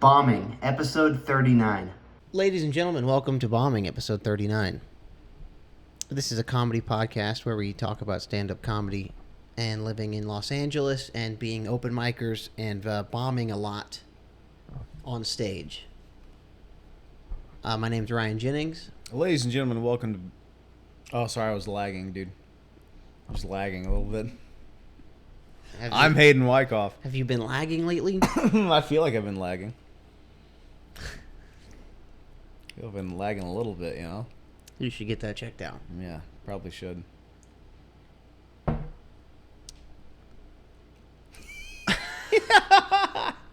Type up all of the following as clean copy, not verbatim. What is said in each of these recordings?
Bombing, episode 39. Ladies and gentlemen, welcome to Bombing, episode 39. This is a comedy podcast where we talk about stand-up comedy and living in Los Angeles and being open micers and bombing a lot on stage. My name's Ryan Jennings. Ladies and gentlemen, welcome to... Oh, sorry, I was lagging, dude. I was lagging a little bit. I'm Hayden Wyckoff. Have you been lagging lately? I feel like I've been lagging. I've been lagging a little bit, you know? You should get that checked out. Yeah, probably should. I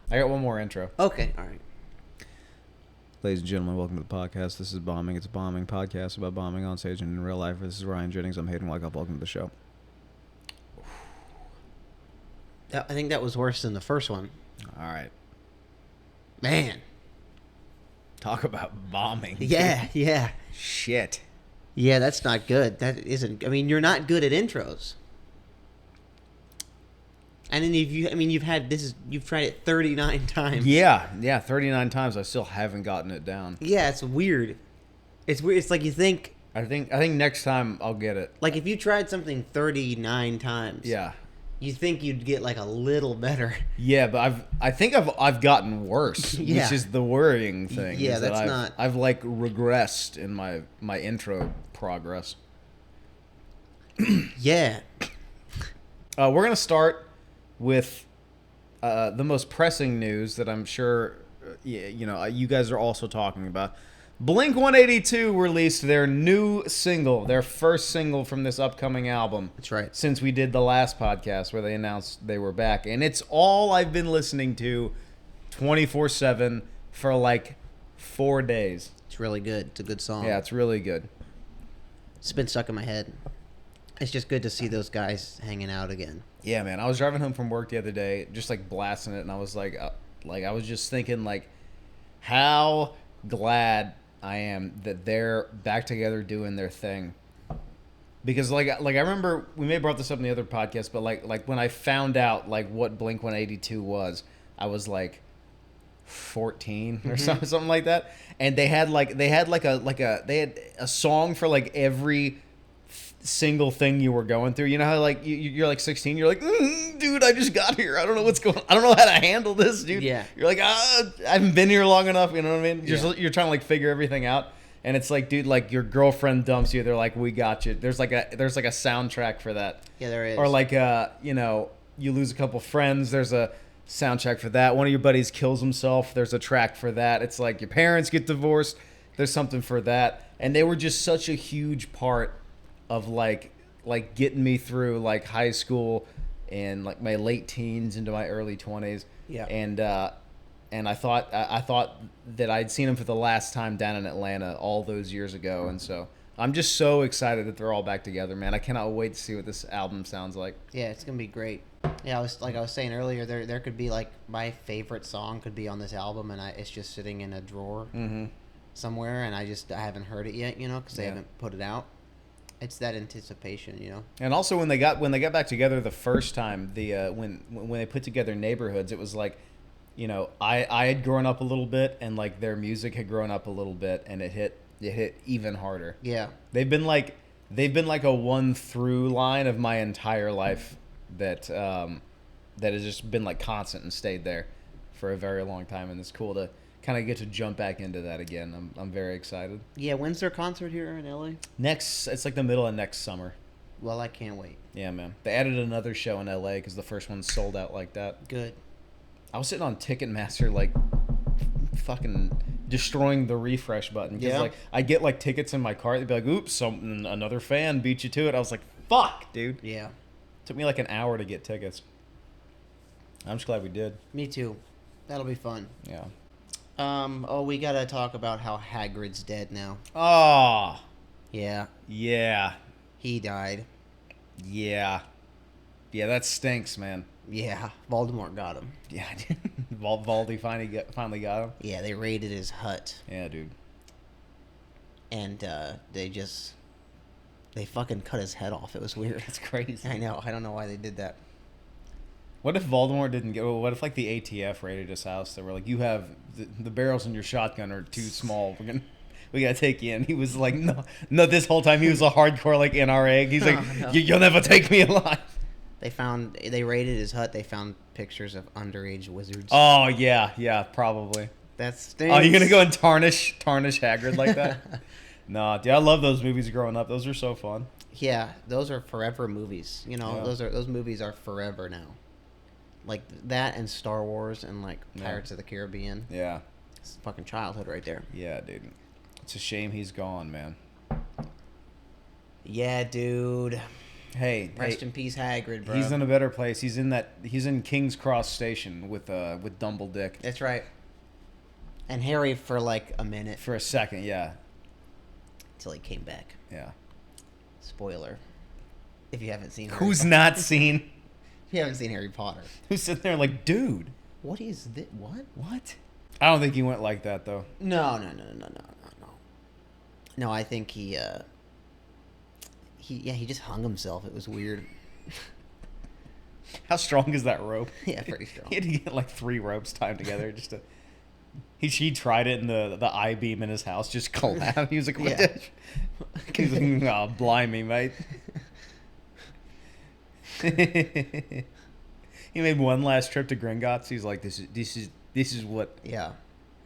got one more intro. Okay, all right. Ladies and gentlemen, welcome to the podcast. This is Bombing. It's a bombing podcast about bombing on stage and in real life. This is Ryan Jennings. I'm Hayden Wyckoff. Welcome to the show. I think that was worse than the first one. All right. Man. Talk about bombing. Yeah, yeah. Shit. Yeah, that's not good. That isn't... I mean, you're not good at intros. And then you've tried it 39 times. Yeah, 39 times. I still haven't gotten it down. Yeah, it's weird. It's weird. It's like you think... I think next time I'll get it. Like if you tried something 39 times. Yeah. You think you'd get like a little better. Yeah, but I think I've gotten worse, Yeah. which is the worrying thing. Yeah, is that that's not... I've like regressed in my intro progress. Yeah. We're gonna start with the most pressing news that I'm sure you guys are also talking about. Blink-182 released their new single, their first single from this upcoming album. That's right. Since we did the last podcast where they announced they were back. And it's all I've been listening to 24/7 for like 4 days. It's really good. It's a good song. Yeah, it's really good. It's been stuck in my head. It's just good to see those guys hanging out again. Yeah, man. I was driving home from work the other day, just like blasting it, and I was like I was just thinking like how glad I am that they're back together doing their thing. Because like I remember we may have brought this up in the other podcast, but like when I found out like what Blink-182 was, I was like 14 or something like that, and they had a song for like every single thing you were going through. You know how like you're like 16, you're like, dude, I just got here. I don't know what's going on. I don't know how to handle this, dude. Yeah. You're like, I haven't been here long enough. You know what I mean? Yeah. You're trying to like figure everything out. And it's like, dude, like your girlfriend dumps you. They're like, we got you. There's like a soundtrack for that. Yeah, there is. Or like, you lose a couple friends. There's a soundtrack for that. One of your buddies kills himself. There's a track for that. It's like your parents get divorced. There's something for that. And they were just such a huge part of like getting me through like high school and like my late teens into my early 20s. Yeah. And I thought that I'd seen them for the last time down in Atlanta all those years ago, and so I'm just so excited that they're all back together, man. I cannot wait to see what this album sounds like. Yeah, it's gonna be great. Yeah, I was saying earlier, there could be like my favorite song could be on this album, and it's just sitting in a drawer somewhere, and I haven't heard it yet, because they haven't put it out. It's that anticipation, And also when they got back together the first time, when they put together Neighborhoods, it was like, I had grown up a little bit, and like their music had grown up a little bit, and it hit even harder. Yeah. They've been like a one through line of my entire life that has just been like constant and stayed there for a very long time, and it's cool to kind of get to jump back into that again. I'm very excited. Yeah, when's their concert here in LA? It's like the middle of next summer. Well, I can't wait. Yeah, man. They added another show in LA because the first one sold out like that. Good. I was sitting on Ticketmaster like fucking destroying the refresh button. Yeah. Like I get like tickets in my cart. They'd be like, oops, another fan beat you to it. I was like, fuck, dude. Yeah. Took me like an hour to get tickets. I'm just glad we did. Me too. That'll be fun. Yeah. We gotta talk about how Hagrid's dead now. Oh. Yeah. Yeah. He died. Yeah. Yeah, that stinks, man. Yeah. Voldemort got him. Yeah. Valdi finally got him. Yeah, they raided his hut. Yeah, dude. And they fucking cut his head off. It was weird. That's crazy. I know. I don't know why they did that. What if Voldemort didn't get? What if like the ATF raided his house? They were like, "You have the barrels in your shotgun are too small. We gotta take you in." He was like, "No, no." This whole time he was a hardcore like NRA. He's like, Oh, no. "You'll never take me alive." They raided his hut. They found pictures of underage wizards. Oh yeah, probably. That's. Oh, you're gonna go and tarnish Hagrid like that? No, dude, I love those movies growing up. Those are so fun. Yeah, those are forever movies. You know, Yeah. those movies are forever now. Like that and Star Wars and like Pirates of the Caribbean. Yeah, It's fucking childhood right there. yeah, dude. It's a shame he's gone, man. Yeah, dude. Hey, Rest in peace, Hagrid, bro. he's in a better place. He's in King's Cross Station with Dumbledore That's right. And Harry for like a minute for a second. Yeah, till he came back. yeah. Spoiler. If you haven't seen Harry Who's Potter. not seen? If you haven't seen Harry Potter. Who's sitting there like, dude? What is this? What? What? I don't think he went like that though. No. No, I think he just hung himself. It was weird. How strong is that rope? Yeah, pretty strong. He had to get like 3 ropes tied together just to. He tried it in the I-beam in his house, just collapsed. He was like, Yeah. He's like, oh, blimey, mate. He made one last trip to Gringotts. He's like, this is what Yeah.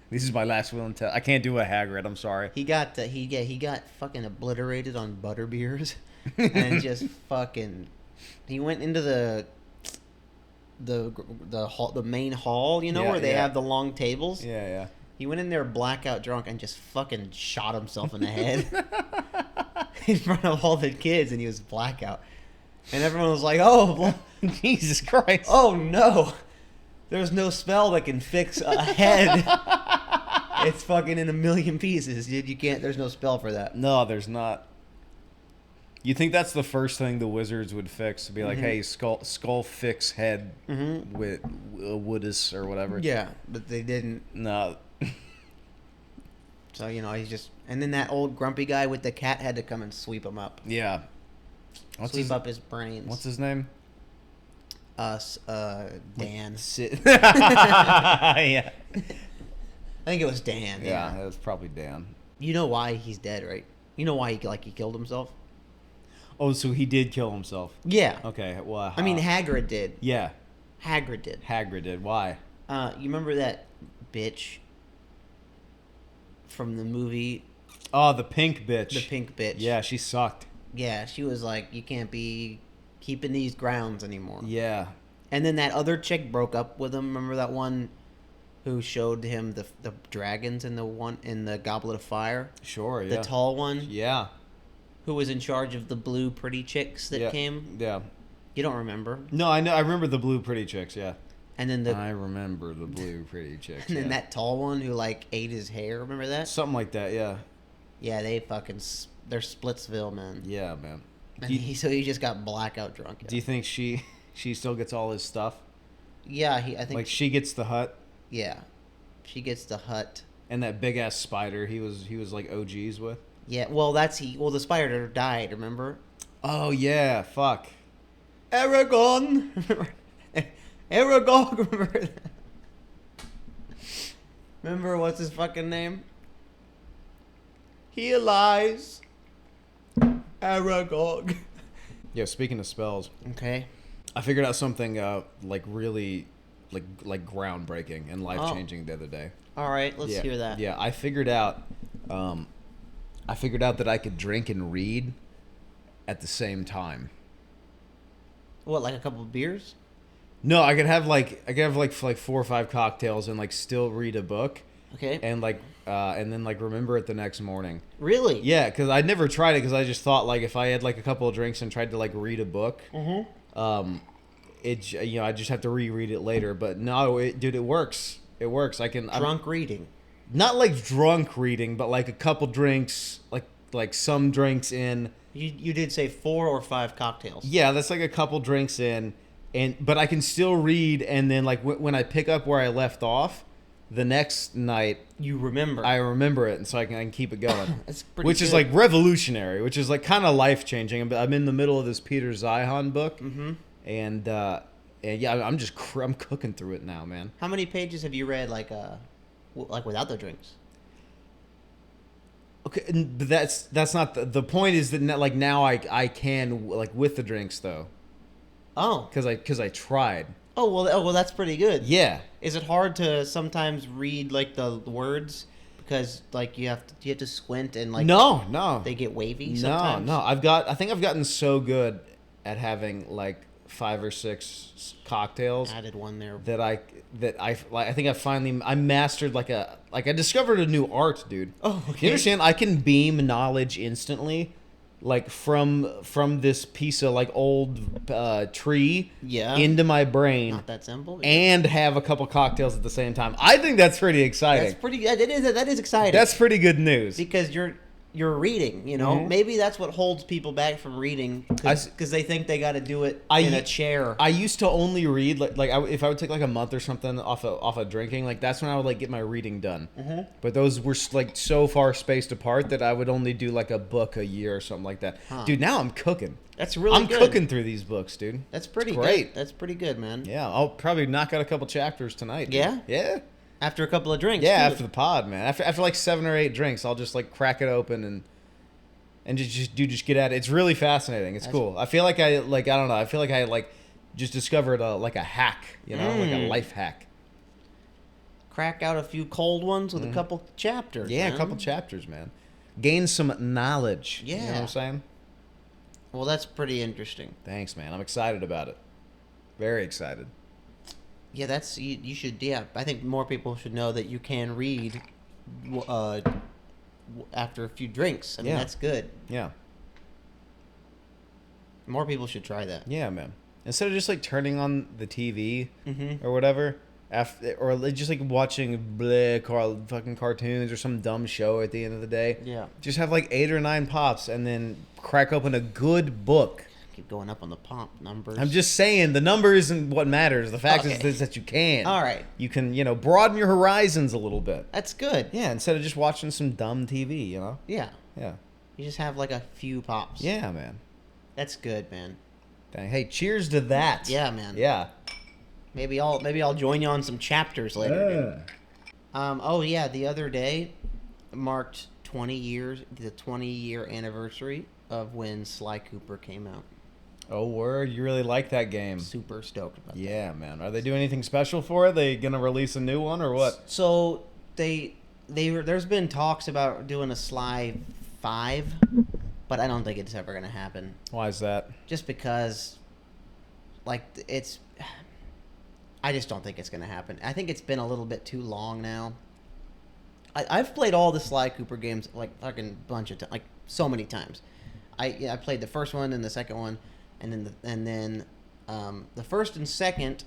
this is my last will and test. I can't do a Hagrid. I'm sorry. He got he got fucking obliterated on butterbeers, and just fucking. He went into the hall, the main hall, you know, Yeah, where they yeah. have the long tables. Yeah. He went in there blackout drunk and just fucking shot himself in the head in front of all the kids, and he was blackout. And everyone was like, "Oh, Jesus Christ. oh no, there's no spell that can fix a head. It's fucking in a million pieces, dude. You can't. There's no spell for that." No, there's not. You think that's the first thing the wizards would fix? To be like, hey, skull fix head with woodus or whatever. Yeah, but they didn't. No. So you know, he's just. And then that old grumpy guy with the cat had to come and sweep him up. Yeah. Sweep up his brains. What's his name? Dan. Yeah. I think it was Dan. Yeah, it was probably Dan. You know why he's dead, right? You know why he killed himself? Oh, so he did kill himself. Yeah. Okay, well. I mean, Hagrid did. Yeah, Hagrid did. Hagrid did. Why? You remember that bitch from the movie? Oh, the pink bitch. The pink bitch. Yeah, she sucked. Yeah, she was like, you can't be keeping these grounds anymore. Yeah. And then that other chick broke up with him. Remember that one who showed him the dragons in the Goblet of Fire? Sure, yeah. The tall one? Yeah. Who was in charge of the blue pretty chicks that Yeah. came? Yeah. You don't remember? No, I know. I remember the blue pretty chicks, yeah. And then I remember the blue pretty chicks. and then yeah. that tall one who like ate his hair. Remember that? Something like that, yeah. Yeah, they fucking they're Splitsville, man. Yeah, man. And so he just got blackout drunk. Yeah. Do you think she still gets all his stuff? Yeah, I think Like she gets the hut yeah, she gets the hut. and that big ass spider he was like OGs with? Yeah, well the spider died. Remember? Oh yeah, fuck. Aragon. Aragog. Remember that? Remember what's his fucking name? Here lies Aragog. Yeah, speaking of spells, Okay. I figured out something like really like groundbreaking and life changing the other day. All right, let's Yeah. hear that. Yeah, I figured out that I could drink and read at the same time. What, like a couple of beers? No, I could have like 4 or 5 cocktails and like still read a book Okay. and then like remember it the next morning. Really? Yeah, because I'd never tried it because I just thought like if I had like a couple of drinks and tried to like read a book, I just have to reread it later. But no, dude, it works. It works. I'm Drunk reading. not like drunk reading, but like a couple drinks, like some drinks in. You did say 4 or 5 cocktails. Yeah, that's like a couple drinks in, but I can still read, and then like when I pick up where I left off, the next night You remember. I remember it, and so I can keep it going. That's pretty Which is good. like revolutionary, which is like kind of life changing. I'm in the middle of this Peter Zeihan book, and And yeah, I'm cooking through it now, man. How many pages have you read like without the drinks? Okay, but that's not the point. Is that like now I can like with the drinks though, Oh. because I tried. Oh well, that's pretty good. Yeah. Is it hard to sometimes read like the words because like you have to squint and like No. they get wavy sometimes? No. I think I've gotten so good at having like 5 or 6 cocktails Added one there. I think I mastered I discovered a new art, dude. Oh, okay. You understand? I can beam knowledge instantly, like from this piece of like old tree Yeah. into my brain, Not that simple. and have a couple cocktails at the same time. I think that's pretty exciting. That's pretty. That is exciting. That's pretty good news. because you're reading. You know, Mhm. maybe that's what holds people back from reading because they think they got to do it in a chair. I used to only read if I would take like a month or something off of drinking, like that's when I would like get my reading done. Mhm. But those were like so far spaced apart that I would only do like a book a year or something like that. Huh. Dude, now I'm cooking. That's really I'm good. cooking through these books, dude. That's pretty great. good. That's pretty good, man. Yeah, I'll probably knock out a couple chapters tonight. Dude. Yeah? Yeah. After a couple of drinks. Yeah, too. after the pod, man. After like 7 or 8 drinks, I'll just like crack it open and just get at it. It's really fascinating. It's cool. I feel like I don't know. I feel like I just discovered a hack, like a life hack. Crack out a few cold ones with a couple chapters. Yeah, man. a couple chapters, man. Gain some knowledge. You know what Yeah. I'm saying? Well, that's pretty interesting. Thanks, man. I'm excited about it. Very excited. Yeah, that's you should. Yeah, I think more people should know that you can read after a few drinks. I mean, Yeah. that's good. Yeah. More people should try that. Yeah, man. Instead of just like turning on the TV Mm-hmm. or whatever, or just like watching fucking cartoons or some dumb show at the end of the day, Yeah. just have like 8 or 9 pops and then crack open a good book. Keep going up on the pop numbers. I'm just saying the number isn't what matters. The fact Okay. is that you can. All right. You can, broaden your horizons a little bit. That's good. Yeah, instead of just watching some dumb TV, Yeah. Yeah. You just have like a few pops. Yeah, man. That's good, man. Dang. Hey, cheers to that. Yeah, man. Yeah. Maybe I'll join you on some chapters later. Dude. Oh yeah, the other day marked 20 years, the 20-year anniversary of when Sly Cooper came out. Oh, word. You really like that game. Super stoked about that. Yeah, man. Are they doing anything special for it? They gonna release a new one or what? So there's been talks about doing a Sly 5, but I don't think it's ever gonna happen. Why is that? Just because, like, I just don't think it's gonna happen. I think it's been a little bit too long now. I've played all the Sly Cooper games like fucking bunch of times, like so many times. I played the first one and the second one, and then the first and second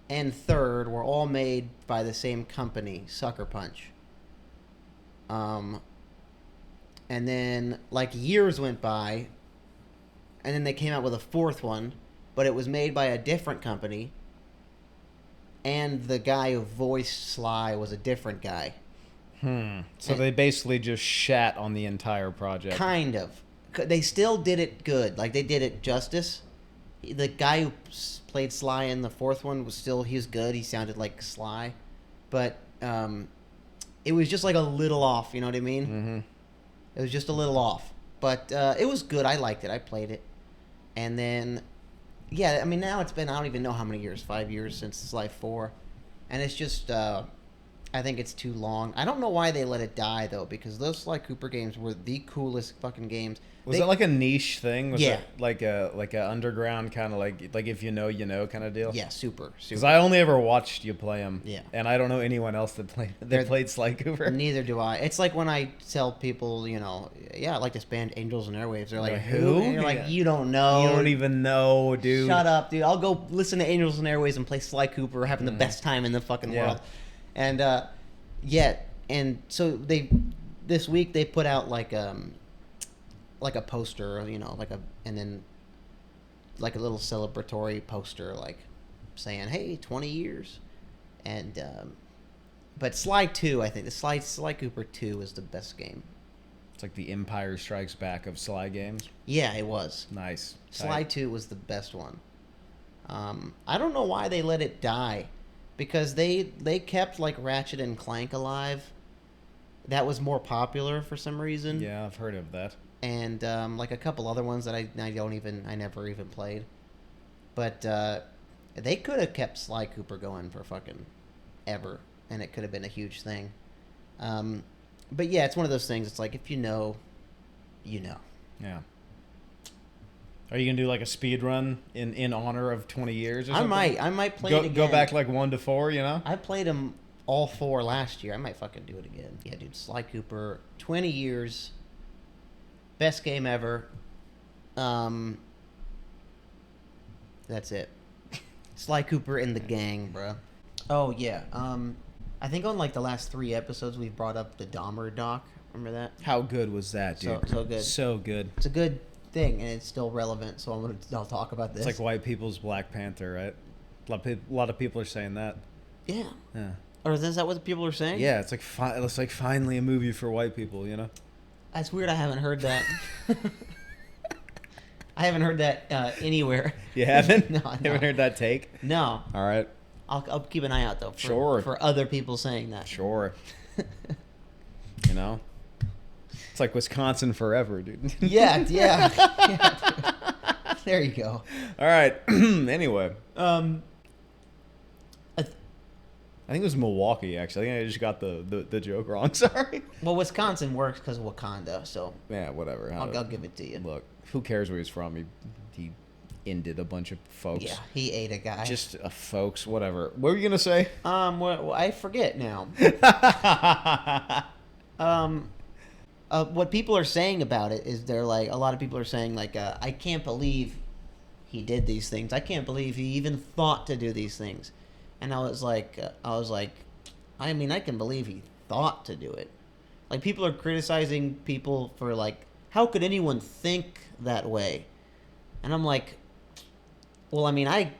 and third were all made by the same company, Sucker Punch. And then like years went by, and then they came out with a fourth one, but it was made by a different company. And the guy who voiced Sly was a different guy. So they basically just shat on the entire project. Kind of. They still did it good. Like, they did it justice. The guy who played Sly in the fourth one he was good. He sounded like Sly. But it was just like a little off, you know what I mean? Mm-hmm. It was just a little off. But it was good. I liked it. I played it. And then, yeah, I mean, now it's been, I don't even know how many years, 5 years since Sly 4. And it's just, I think it's too long. I don't know why they let it die, though, because those Sly Cooper games were the coolest fucking games. Was it like a niche thing? Was Yeah. it like a underground kind of like if you know kind of deal? Yeah, super. Because I only ever watched you play them. Yeah. And I don't know anyone else that played Sly Cooper. Neither do I. It's like when I tell people, yeah, I like this band Angels and Airwaves. They're like, Like, who? who? And you're like, Yeah. you don't know. You don't even know, dude. Shut up, dude. I'll go listen to Angels and Airwaves and play Sly Cooper, having the best time in the fucking Yeah. world. And and so this week they put out like a poster, and then like a little celebratory poster, like saying, "Hey, 20 years," and but Sly 2, I think the Sly Cooper 2 is the best game. It's like the Empire Strikes Back of Sly games. Yeah, it was. Nice. Sly 2 was the best one. I don't know why they let it die, because they kept like Ratchet and Clank alive. That was more popular for some reason. Yeah, I've heard of that. And like a couple other ones that I never even played. But they could have kept Sly Cooper going for fucking ever, and it could have been a huge thing. But yeah, it's one of those things. It's like, if you know, you know. Yeah. Are you gonna do like a speed run in honor of 20 years or something? I might play it again. Go back like 1 to 4, you know? I played them all 4 last year. I might fucking do it again. Yeah, dude, Sly Cooper, 20 years, best game ever. That's it. Sly Cooper and the gang, bro. Oh yeah. I think on like the last 3 episodes we've brought up the Dahmer doc. Remember that? How good was that, dude? So good. So good. It's a good thing, and it's still relevant. So I'll talk about this. It's like white people's Black Panther, right? A lot of people are saying that. Yeah. Yeah. Or is that what people are saying? Yeah, it's like finally a movie for white people, you know? That's weird. I haven't heard that. I haven't heard that anywhere. You haven't? No. You haven't heard that take? No. All right. I'll keep an eye out though. For other people saying that. Sure. You know? It's like Wisconsin forever, dude. Yeah. There you go. All right. Anyway. I think it was Milwaukee, actually. I think I just got the joke wrong. Sorry. Well, Wisconsin works because of Wakanda, so Yeah, whatever. I'll give it to you. Look, who cares where he's from? He ended a bunch of folks. Yeah, he ate a guy. Just folks, whatever. What were you gonna say? Well, I forget now. What people are saying about it is they're like, a lot of people are saying like, I can't believe he did these things. I can't believe he even thought to do these things. And I was like, I mean, I can believe he thought to do it. Like, people are criticizing people for like, how could anyone think that way? And I'm like, well, I mean, I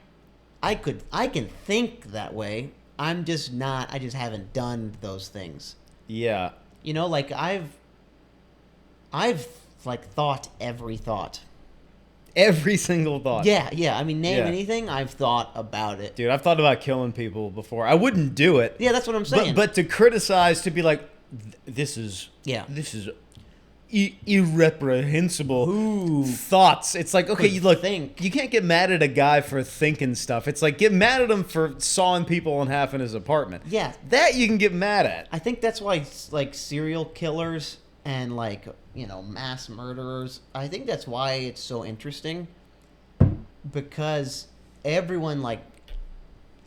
can think that way. I just haven't done those things. Yeah. You know, like I've like thought every thought. Every single thought. Yeah. I mean, name Yeah. anything, I've thought about it. Dude, I've thought about killing people before. I wouldn't do it. Yeah, that's what I'm saying. But to criticize, to be like, this is irreprehensible thoughts. It's like, okay, you can't get mad at a guy for thinking stuff. It's like, get mad at him for sawing people in half in his apartment. Yeah. That you can get mad at. I think that's why like serial killers and like, you know, mass murderers, I think that's why it's so interesting, because everyone like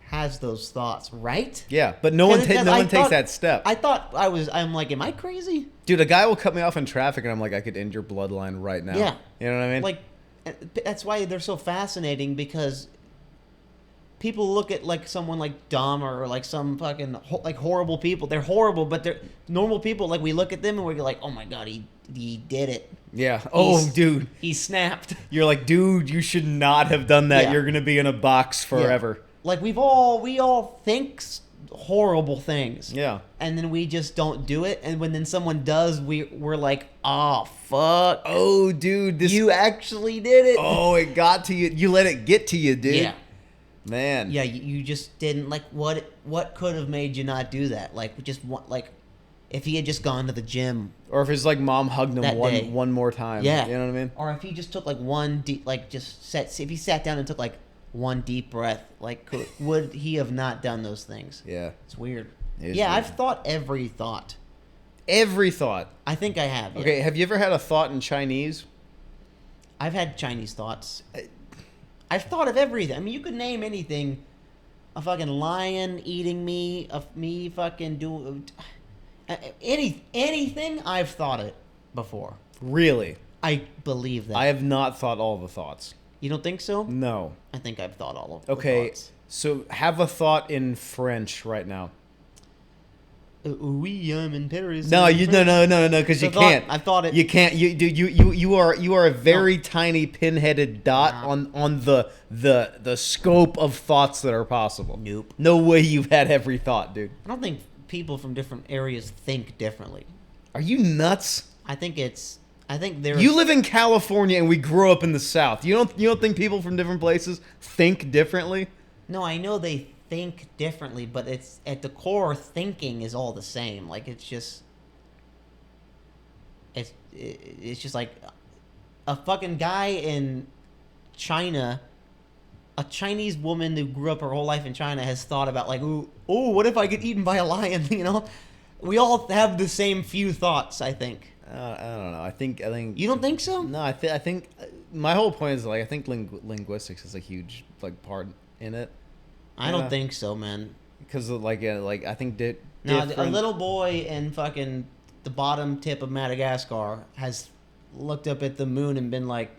has those thoughts, right? Yeah, but no one takes that step. I'm like, am I crazy? Dude, a guy will cut me off in traffic and I'm like, I could end your bloodline right now. Yeah. You know what I mean? Like, that's why they're so fascinating, because people look at like someone like Dahmer or like some fucking like horrible people. They're horrible, but they're normal people. Like, we look at them and we're like, oh my God, he did it. Yeah. Oh, dude. He snapped. You're like, dude, you should not have done that. Yeah. You're going to be in a box forever. Yeah. Like, we all think horrible things. Yeah. And then we just don't do it. And when then someone does, we're like, oh, fuck. Oh, dude. You actually did it. Oh, it got to you. You let it get to you, dude. Yeah. Man. Yeah, you just didn't, like, what could have made you not do that? Like, just like, if he had just gone to the gym. Or if his, like, mom hugged him one more time. Yeah. You know what I mean? Or if he just took, like, one deep, like, if he sat down and took, like, one deep breath, like, would he have not done those things? Yeah. It's weird. It is yeah, weird. I've thought every thought. Every thought. I think I have. Yeah. Okay, have you ever had a thought in Chinese? I've had Chinese thoughts. I've thought of everything. I mean, you could name anything. A fucking lion eating me. Me fucking doing anything. I've thought it before. Really? I believe that. I have not thought all the thoughts. You don't think so? No. I think I've thought all of the Okay, thoughts. so have a thought in French right now. Oui, I'm in Paris. No, because you can't. I've thought it. You can't. You are a very tiny pinheaded dot on the scope of thoughts that are possible. Nope. No way you've had every thought, dude. I don't think people from different areas think differently. Are you nuts? I think it's I think there's... You live in California and we grew up in the South. You don't think people from different places think differently? No, I know they think differently, but it's at the core, thinking is all the same. Like, it's just like a fucking guy in China, a Chinese woman who grew up her whole life in China has thought about, like, what if I get eaten by a lion? You know, we all have the same few thoughts, I think. I don't know. I think You don't think so? no. I think my whole point is, like, I think linguistics is a huge, like, part in it. I don't think so, man. Because like I think Now, a little boy in fucking the bottom tip of Madagascar has looked up at the moon and been like,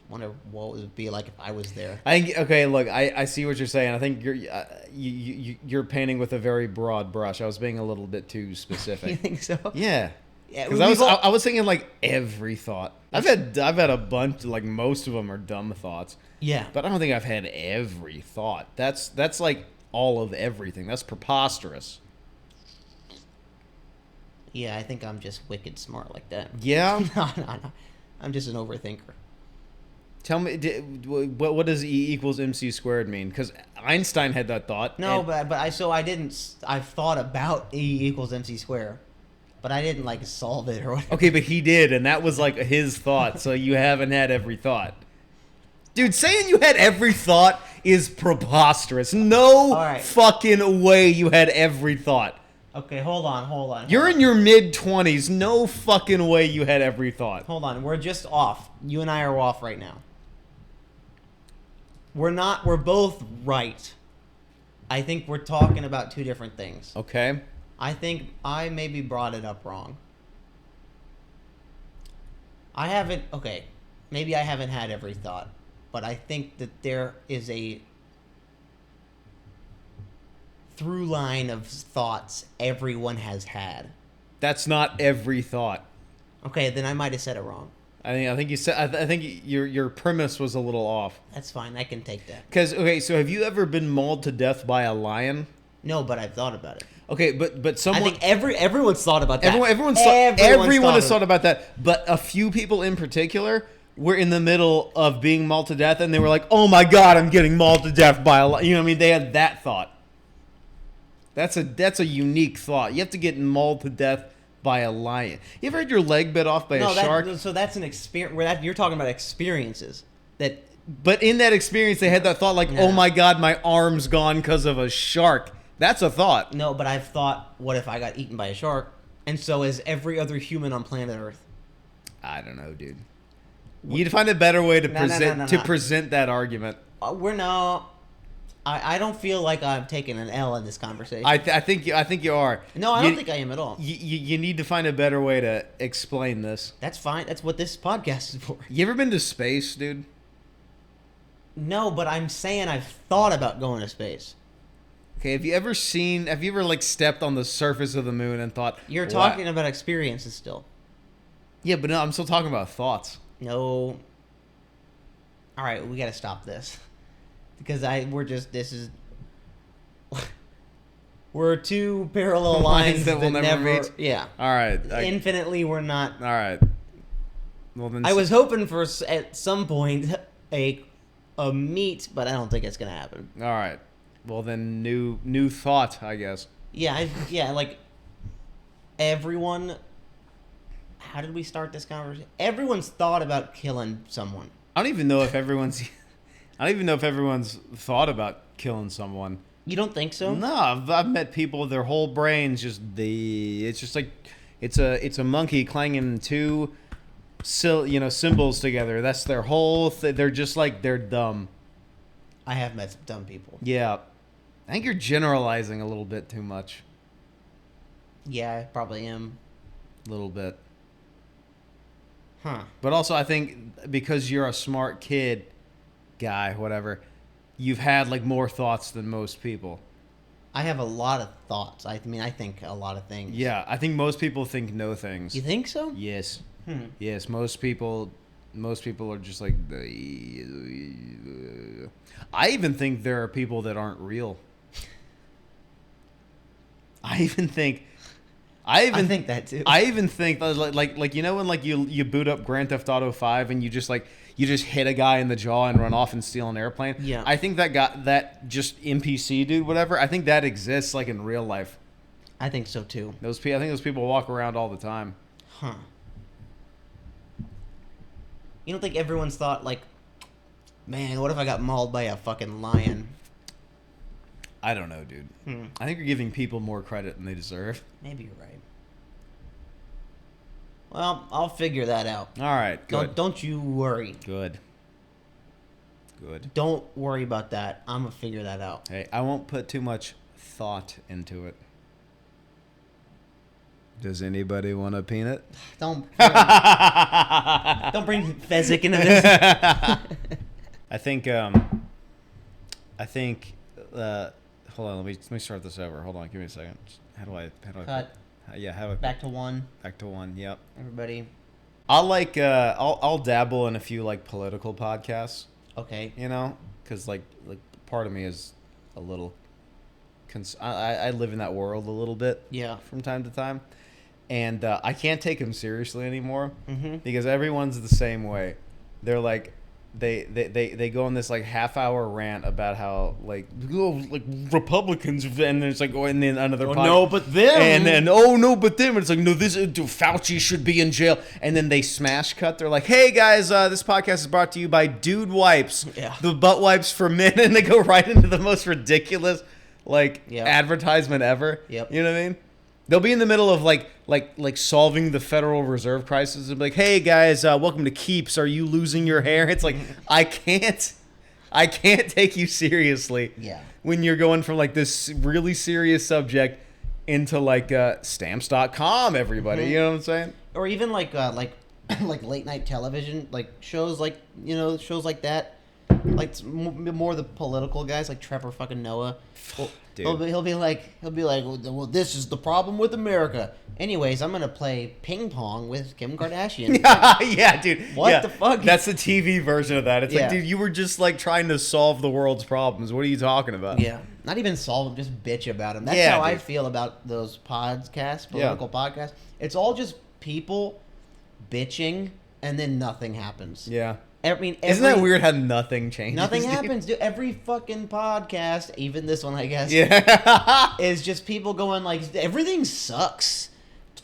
wonder what it would be like if I was there. I think, okay, look, I see what you're saying. I think you're painting with a very broad brush. I was being a little bit too specific. You think so? Yeah. Yeah, Because I was thinking, like, every thought. I've had a bunch, like, most of them are dumb thoughts. Yeah. But I don't think I've had every thought. That's like all of everything. That's preposterous. Yeah, I think I'm just wicked smart like that. Yeah. No. I'm just an overthinker. Tell me, what does E equals MC squared mean? Because Einstein had that thought. No, and- but I've thought about E equals MC square, but I didn't like solve it or whatever. Okay, but he did, and that was like his thought. So you haven't had every thought. Dude, saying you had every thought is preposterous. No right. fucking way you had every thought. Okay, hold on. You're in your mid-20s. No fucking way you had every thought. Hold on, we're just off. You and I are off right now. We're both right. I think we're talking about two different things. Okay. I think I maybe brought it up wrong. Maybe I haven't had every thought, but I think that there is a through line of thoughts everyone has had. That's not every thought. Okay, then I might have said it wrong. I think you said. I think your premise was a little off. That's fine. I can take that. Because, okay, so have you ever been mauled to death by a lion? No, but I've thought about it. Okay, but someone. I think everyone's thought about that. Everyone has thought about that. But a few people in particular were in the middle of being mauled to death, and they were like, "Oh my god, I'm getting mauled to death by a lion." You know what I mean? They had that thought. That's a unique thought. You have to get mauled to death by a lion. You ever had your leg bit off by a shark? So that's an experience. You're talking about experiences that. But in that experience, they had that thought like, "Oh my god, my arm's gone because of a shark." That's a thought. No, but I've thought, what if I got eaten by a shark? And so is every other human on planet Earth. I don't know, dude. You need to find a better way to present that argument. I don't feel like I'm taking an L in this conversation. I think you are. No, I don't think I am at all. You need to find a better way to explain this. That's fine. That's what this podcast is for. You ever been to space, dude? No, but I'm saying I've thought about going to space. Okay, have you ever like stepped on the surface of the moon and thought... You're talking about experiences still. Yeah, but no, I'm still talking about thoughts. No. All right, we got to stop this. Because we're two parallel lines that will never meet. Yeah. All right. Infinitely, we're not. All right. Well, then I was hoping for at some point a meet, but I don't think it's gonna happen. All right. Well, then new thought, I guess. Yeah, like everyone. How did we start this conversation? Everyone's thought about killing someone. I don't even know if everyone's thought about killing someone. You don't think so? No, I've met people. Their whole brains it's just like it's a monkey clanging two cymbals together. That's their whole they're just like they're dumb. I have met some dumb people. Yeah. I think you're generalizing a little bit too much. Yeah, I probably am. A little bit. Huh. But also, I think because you're a smart kid, guy, whatever, you've had like more thoughts than most people. I have a lot of thoughts. I mean, I think a lot of things. Yeah, I think most people think no things. You think so? Yes. Yes, most people are just like I even think there are people that aren't real. I I think that too. I even think like you know when like you boot up Grand Theft Auto 5 and you just hit a guy in the jaw and run off and steal an airplane. Yeah. I think that just NPC dude, whatever. I think that exists like in real life. I think so too. I think those people walk around all the time. Huh. You don't think everyone's thought like, man, what if I got mauled by a fucking lion? I don't know, dude. I think you're giving people more credit than they deserve. Maybe you're right. Well, I'll figure that out. All right, good. Don't you worry. Good. Don't worry about that. I'm gonna figure that out. Hey, I won't put too much thought into it. Does anybody want a peanut? Don't bring Fezzik into this. I think. Hold on. Let me start this over. Hold on. Give me a second. How do I? Cut. How Back to one. Back to one. Yep. Everybody. I'll dabble in a few like political podcasts. Okay. You know, because like part of me is a little. I live in that world a little bit. Yeah. From time to time, and I can't take them seriously anymore Mm-hmm. because everyone's the same way. They're like. They go on this like half-hour rant about how like Republicans and then it's like and then another but them and then but them and it's like no this Fauci should be in jail and then they smash cut. They're like, hey guys, this podcast is brought to you by Dude Wipes, the butt wipes for men, and they go right into the most ridiculous advertisement ever. Yep. You know what I mean? They'll be in the middle of like solving the Federal Reserve crisis and be like, "Hey guys, welcome to Keeps. Are you losing your hair?" It's like I can't take you seriously. Yeah. When you're going from like this really serious subject into like stamps.com, everybody. You know what I'm saying? Or even like late night television, like shows like shows like that, like more the political guys like Trevor fucking Noah. Well, he'll be like, well, this is the problem with America. Anyways, I'm gonna play ping pong with Kim Kardashian. Yeah, dude. What the fuck? That's the TV version of that. It's like, dude, you were just like trying to solve the world's problems. What are you talking about? Yeah, not even solve them, just bitch about them. That's how I feel about those podcasts, political podcasts. It's all just people bitching, and then nothing happens. Yeah. I mean, isn't that weird how nothing changes? Nothing happens, dude. Every fucking podcast, even this one, I guess, is just people going like, everything sucks.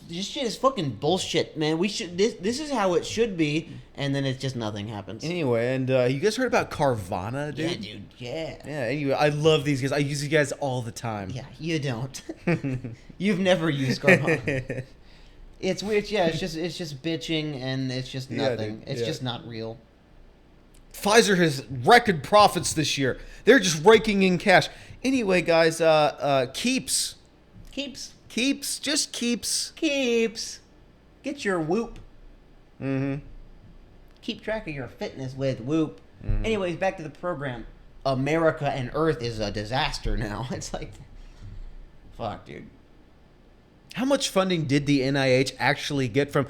This shit is fucking bullshit, man. We should. This is how it should be, and then it's just nothing happens. Anyway, and you guys heard about Carvana, dude? Yeah, dude. Yeah. Yeah. Anyway, I love these guys. I use these guys all the time. Yeah, you don't. You've never used Carvana. It's weird. Yeah, it's just bitching, and it's just nothing. Dude, it's just not real. Pfizer has record profits this year. They're just raking in cash. Anyway, guys, Keeps. Just Keeps. Get your Whoop. Mm-hmm. Keep track of your fitness with Whoop. Mm-hmm. Anyways, back to the program. America and Earth is a disaster now. It's like, fuck, dude. How much funding did the NIH actually get from?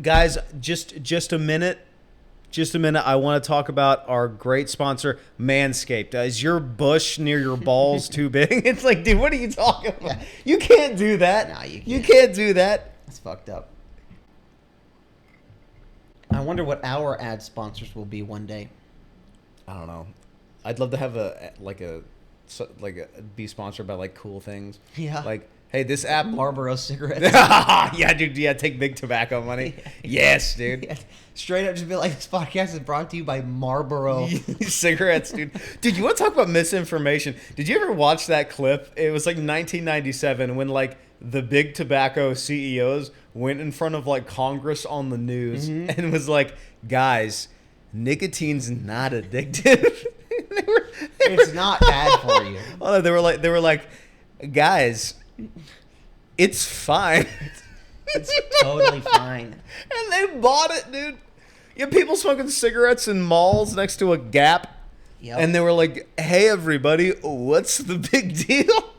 Guys, just a minute. Just a minute. I want to talk about our great sponsor, Manscaped. Is your bush near your balls too big? It's like, dude, what are you talking about? Yeah. You can't do that. No, you can't. You can't do that. That's fucked up. I wonder what our ad sponsors will be one day. I don't know. I'd love to have be sponsored by like cool things. Yeah. Like, hey, this app. Marlboro cigarettes. Yeah, dude. Yeah, take big tobacco money. Yes, dude. Yeah. Straight up, just be like, this podcast is brought to you by Marlboro cigarettes, dude. Dude, you want to talk about misinformation? Did you ever watch that clip? It was like 1997 when like the big tobacco CEOs went in front of like Congress on the news and was like, guys, nicotine's not addictive. It's not bad for you. Oh, they were like, guys, it's fine. It's totally fine. And they bought it, dude. You have people smoking cigarettes in malls next to a Gap. Yep. And they were like, hey, everybody, what's the big deal?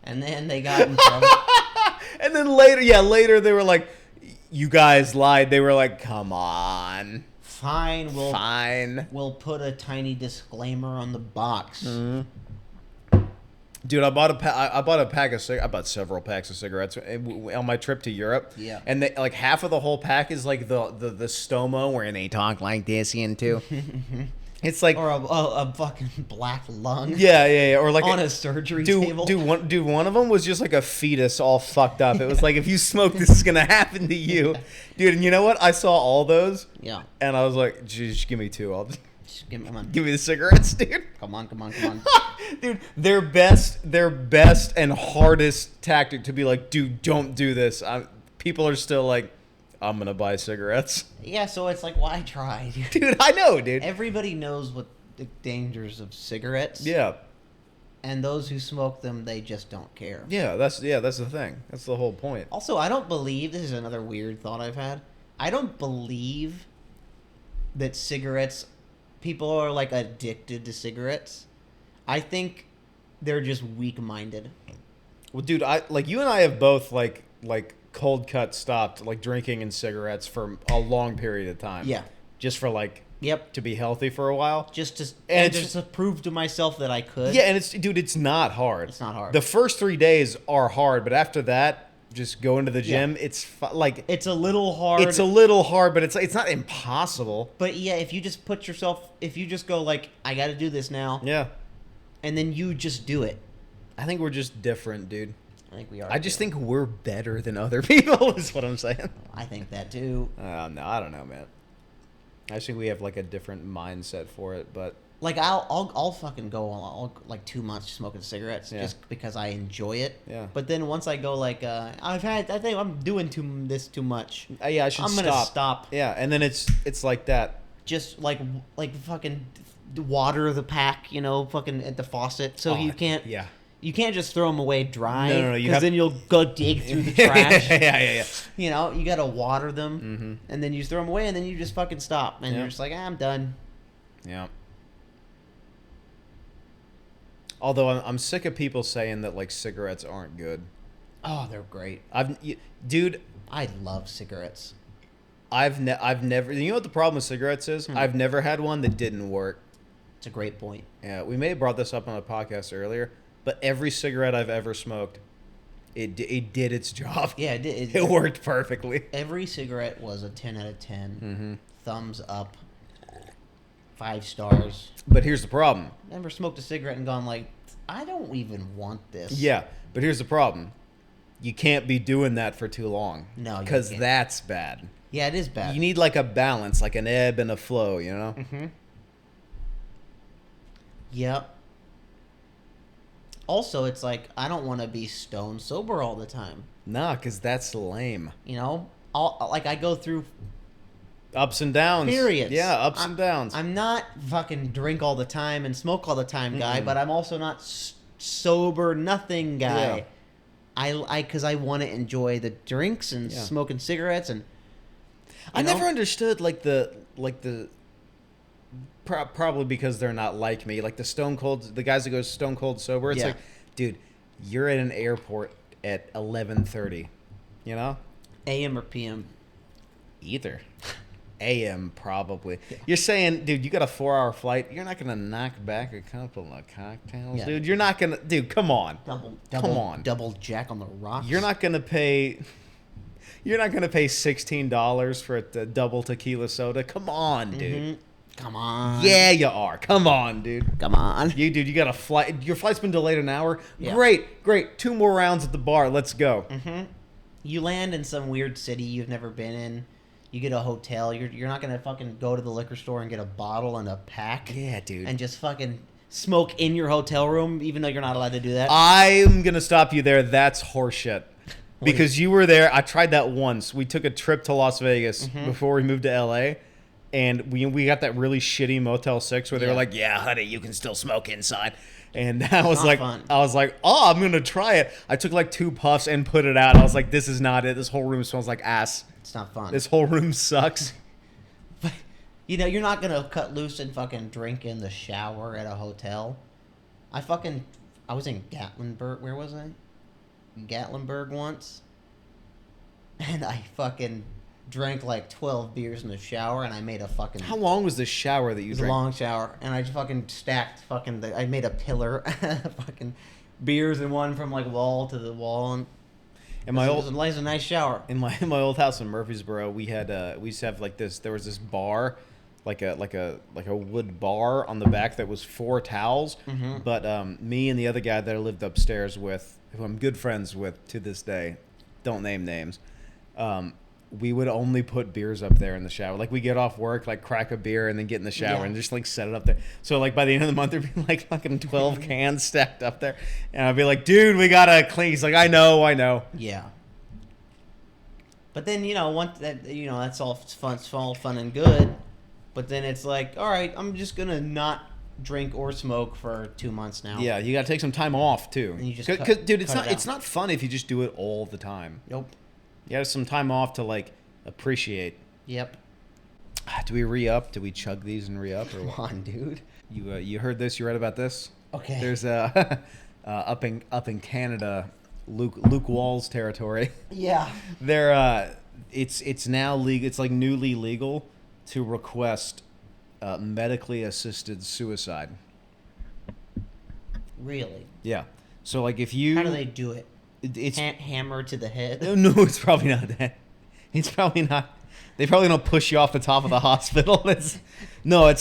And then they got in trouble. And then later they were like, you guys lied. They were like, come on. Fine. Fine. We'll put a tiny disclaimer on the box. Mm-hmm. Dude, I bought I bought a pack of I bought several packs of cigarettes on my trip to Europe. Yeah. And like half of the whole pack is like the stomo where they talk like this into. It's like Or a fucking black lung. yeah, or like on a surgery table. Dude, one of them was just like a fetus all fucked up. It was like, if you smoke, this is gonna happen to you, dude. And you know what? I saw all those. Yeah. And I was like, just give me two. I'll just Give give me the cigarettes, dude. Come on. Dude, their best and hardest tactic to be like, dude, don't do this. People are still like, I'm gonna buy cigarettes. Yeah, so it's like, why try? Dude, I know, dude. Everybody knows what the dangers of cigarettes. Yeah. And those who smoke them, they just don't care. Yeah, that's the thing. That's the whole point. Also, I don't believe, this is another weird thought I've had, I don't believe that people are like addicted to cigarettes. I think they're just weak-minded. Well, dude, you and I have both like cold cut stopped like drinking and cigarettes for a long period of time. Yeah. Just for like Yep. to be healthy for a while. Just And to prove to myself that I could. Yeah, and it's not hard. It's not hard. The first 3 days are hard, but after that, just go into the gym. Yeah. It's like It's a little hard. it's a little hard, but it's not impossible. But yeah, if you just if you just go like, I got to do this now, Yeah, and then you just do it. I think we're just different, dude. I think we are. I just think we're better than other people. Is what I'm saying. I think that too. No, I don't know, man. I just think we have like a different mindset for it, but Like I'll fucking go like 2 months smoking cigarettes Yeah. just because I enjoy it. Yeah. But then once I go like I think I'm doing too much. yeah, I should I'm gonna stop. Yeah, and then it's like that. Just like fucking water the pack, fucking at the faucet, so you can't. Yeah. You can't just throw them away dry. No, you because have- then you'll go dig through the trash. yeah. You gotta water them, and then you throw them away, and then you just fucking stop, and Yeah. you're just like, I'm done. Yeah. Although I'm sick of people saying that like cigarettes aren't good. Oh, they're great. Dude, I love cigarettes. I've never. You know what the problem with cigarettes is? I've never had one that didn't work. It's a great point. Yeah, we may have brought this up on a podcast earlier, but every cigarette I've ever smoked, it did its job. Yeah, it did. It worked perfectly. Every cigarette was a 10 out of 10. Mm-hmm. Thumbs up. 5 stars. But here's the problem. Never smoked a cigarette and gone like, I don't even want this. Yeah, but here's the problem. You can't be doing that for too long. No, you because can't. that's bad. Yeah, it is bad. You need like a balance, like an ebb and a flow, you know? Mm-hmm. Yep. Also, it's like, I don't want to be stone sober all the time. Nah, because that's lame. I go through Ups and downs. periods. Yeah, ups and downs. I'm not fucking drink all the time and smoke all the time guy, but I'm also not sober nothing guy. Yeah. Because I want to enjoy the drinks and smoking cigarettes and. I never understood probably because they're not like me, like the guys that go stone cold sober. It's like, dude, you're at an airport at 11:30, you know? AM or PM? Either. AM probably. You're saying, dude, you got a 4-hour flight. You're not gonna knock back a couple of cocktails, dude. You're not gonna, dude. Come on. Come on. Double Jack on the rocks. You're not gonna pay. You're not gonna pay $16 for a double tequila soda. Come on, dude. Mm-hmm. Come on. Yeah, you are. Come on, dude. Come on. You got a flight. Your flight's been delayed an hour. Yeah. Great. 2 more rounds at the bar. Let's go. Mm-hmm. You land in some weird city you've never been in. You get a hotel. You're not gonna fucking go to the liquor store and get a bottle and a pack. Yeah, dude. And just fucking smoke in your hotel room, even though you're not allowed to do that. I'm gonna stop you there. That's horseshit. Because you were there. I tried that once. We took a trip to Las Vegas before we moved to LA. And we got that really shitty Motel 6 where they were like, yeah, honey, you can still smoke inside. And I was like, fun. Oh, I'm going to try it. I took like 2 puffs and put it out. I was like, this is not it. This whole room smells like ass. It's not fun. This whole room sucks. But, you're not going to cut loose and fucking drink in the shower at a hotel. I was in Gatlinburg. Where was I? Gatlinburg once. And I fucking drank like 12 beers in the shower, and I made a fucking... How long was the shower that you It was drank? a long shower, and I just fucking stacked I made a pillar, fucking beers and one from like wall to the wall. And In my it old was a nice shower. in my old house in Murfreesboro, we used to have like this. There was this bar, like a wood bar on the back that was 4 towels. Mm-hmm. But me and the other guy that I lived upstairs with, who I'm good friends with to this day, don't name names. We would only put beers up there in the shower. Like we get off work, like crack a beer, and then get in the shower and just like set it up there. So like by the end of the month, there'd be like fucking 12 cans stacked up there, and I'd be like, "Dude, we gotta clean." He's like, "I know." Yeah. But then once that that's all fun, it's all fun and good. But then it's like, all right, I'm just gonna not drink or smoke for 2 months now. Yeah, you gotta take some time off too. And you just dude, it's cut it it's out. not fun if you just do it all the time. Nope. You gotta have some time off to like appreciate. Yep. Do we re-up? Do we chug these and re-up? Or Come what? on, dude. You heard this? You read about this? Okay. There's up in Canada, Luke Wall's territory. Yeah. It's now legal. It's like newly legal to request medically assisted suicide. Really? Yeah. So like if you How do they do it? it's Hammer to the head. no, it's probably not that. It's probably not. They probably don't push you off the top of the hospital. It's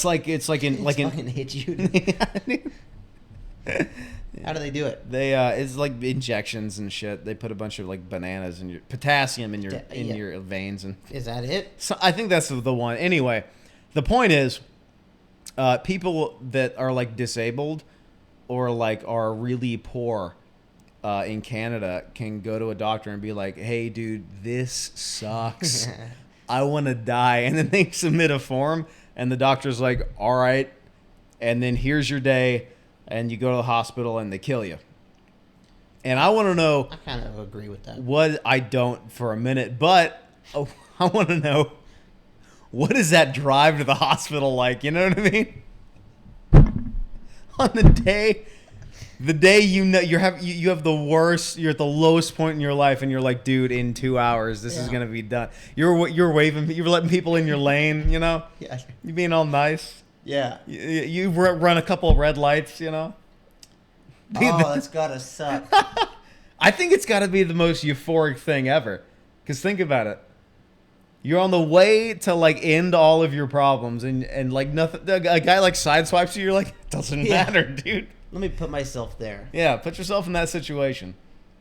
like in fucking hit you. How do they do it? They it's like injections and shit. They put a bunch of like bananas in your potassium in your veins, and Is that it? so I think that's the one. Anyway, the point is, people that are like disabled or like are really poor in Canada can go to a doctor and be like, "Hey, dude, this sucks. I want to die," and then they submit a form, and the doctor's like, "All right," and then here's your day. And you go to the hospital and they kill you. And I want to know I kind of agree with that. what I don't for a minute, but I want to know, what is that drive to the hospital like? You know what I mean? On the day you know you have the worst, you're at the lowest point in your life, and you're like, dude, in 2 hours this is gonna be done. You're waving, you're letting people in your lane, you know? Yeah. You being all nice. Yeah. You run a couple of red lights, you know? Oh, that's gotta suck. I think it's got to be the most euphoric thing ever. Because think about it. You're on the way to, like, end all of your problems, and like, nothing. A guy, like, sideswipes you, you're like, it doesn't matter, dude. Let me put myself there. Yeah, put yourself in that situation.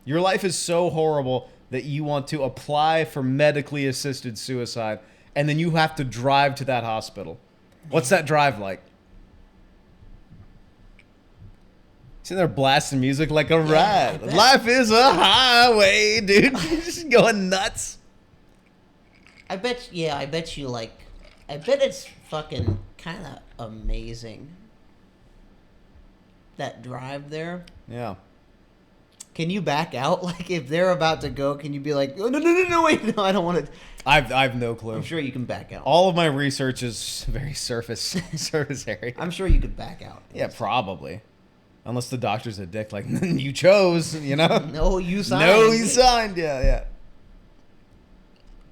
Your life is so horrible that you want to apply for medically assisted suicide, and then you have to drive to that hospital. What's that drive like? Sitting there blasting music like a ride. Life is a highway, dude. Just going nuts. I bet you I bet it's fucking kind of amazing. That drive there. Yeah. Can you back out? Like, if they're about to go, can you be like, oh, no, wait, no, I don't want to. I've no clue. I'm sure you can back out. All of my research is very surface area. I'm sure you could back out. Yeah, probably. Unless the doctor's a dick, like, you chose, you know? No, you signed. No, you signed. Yeah.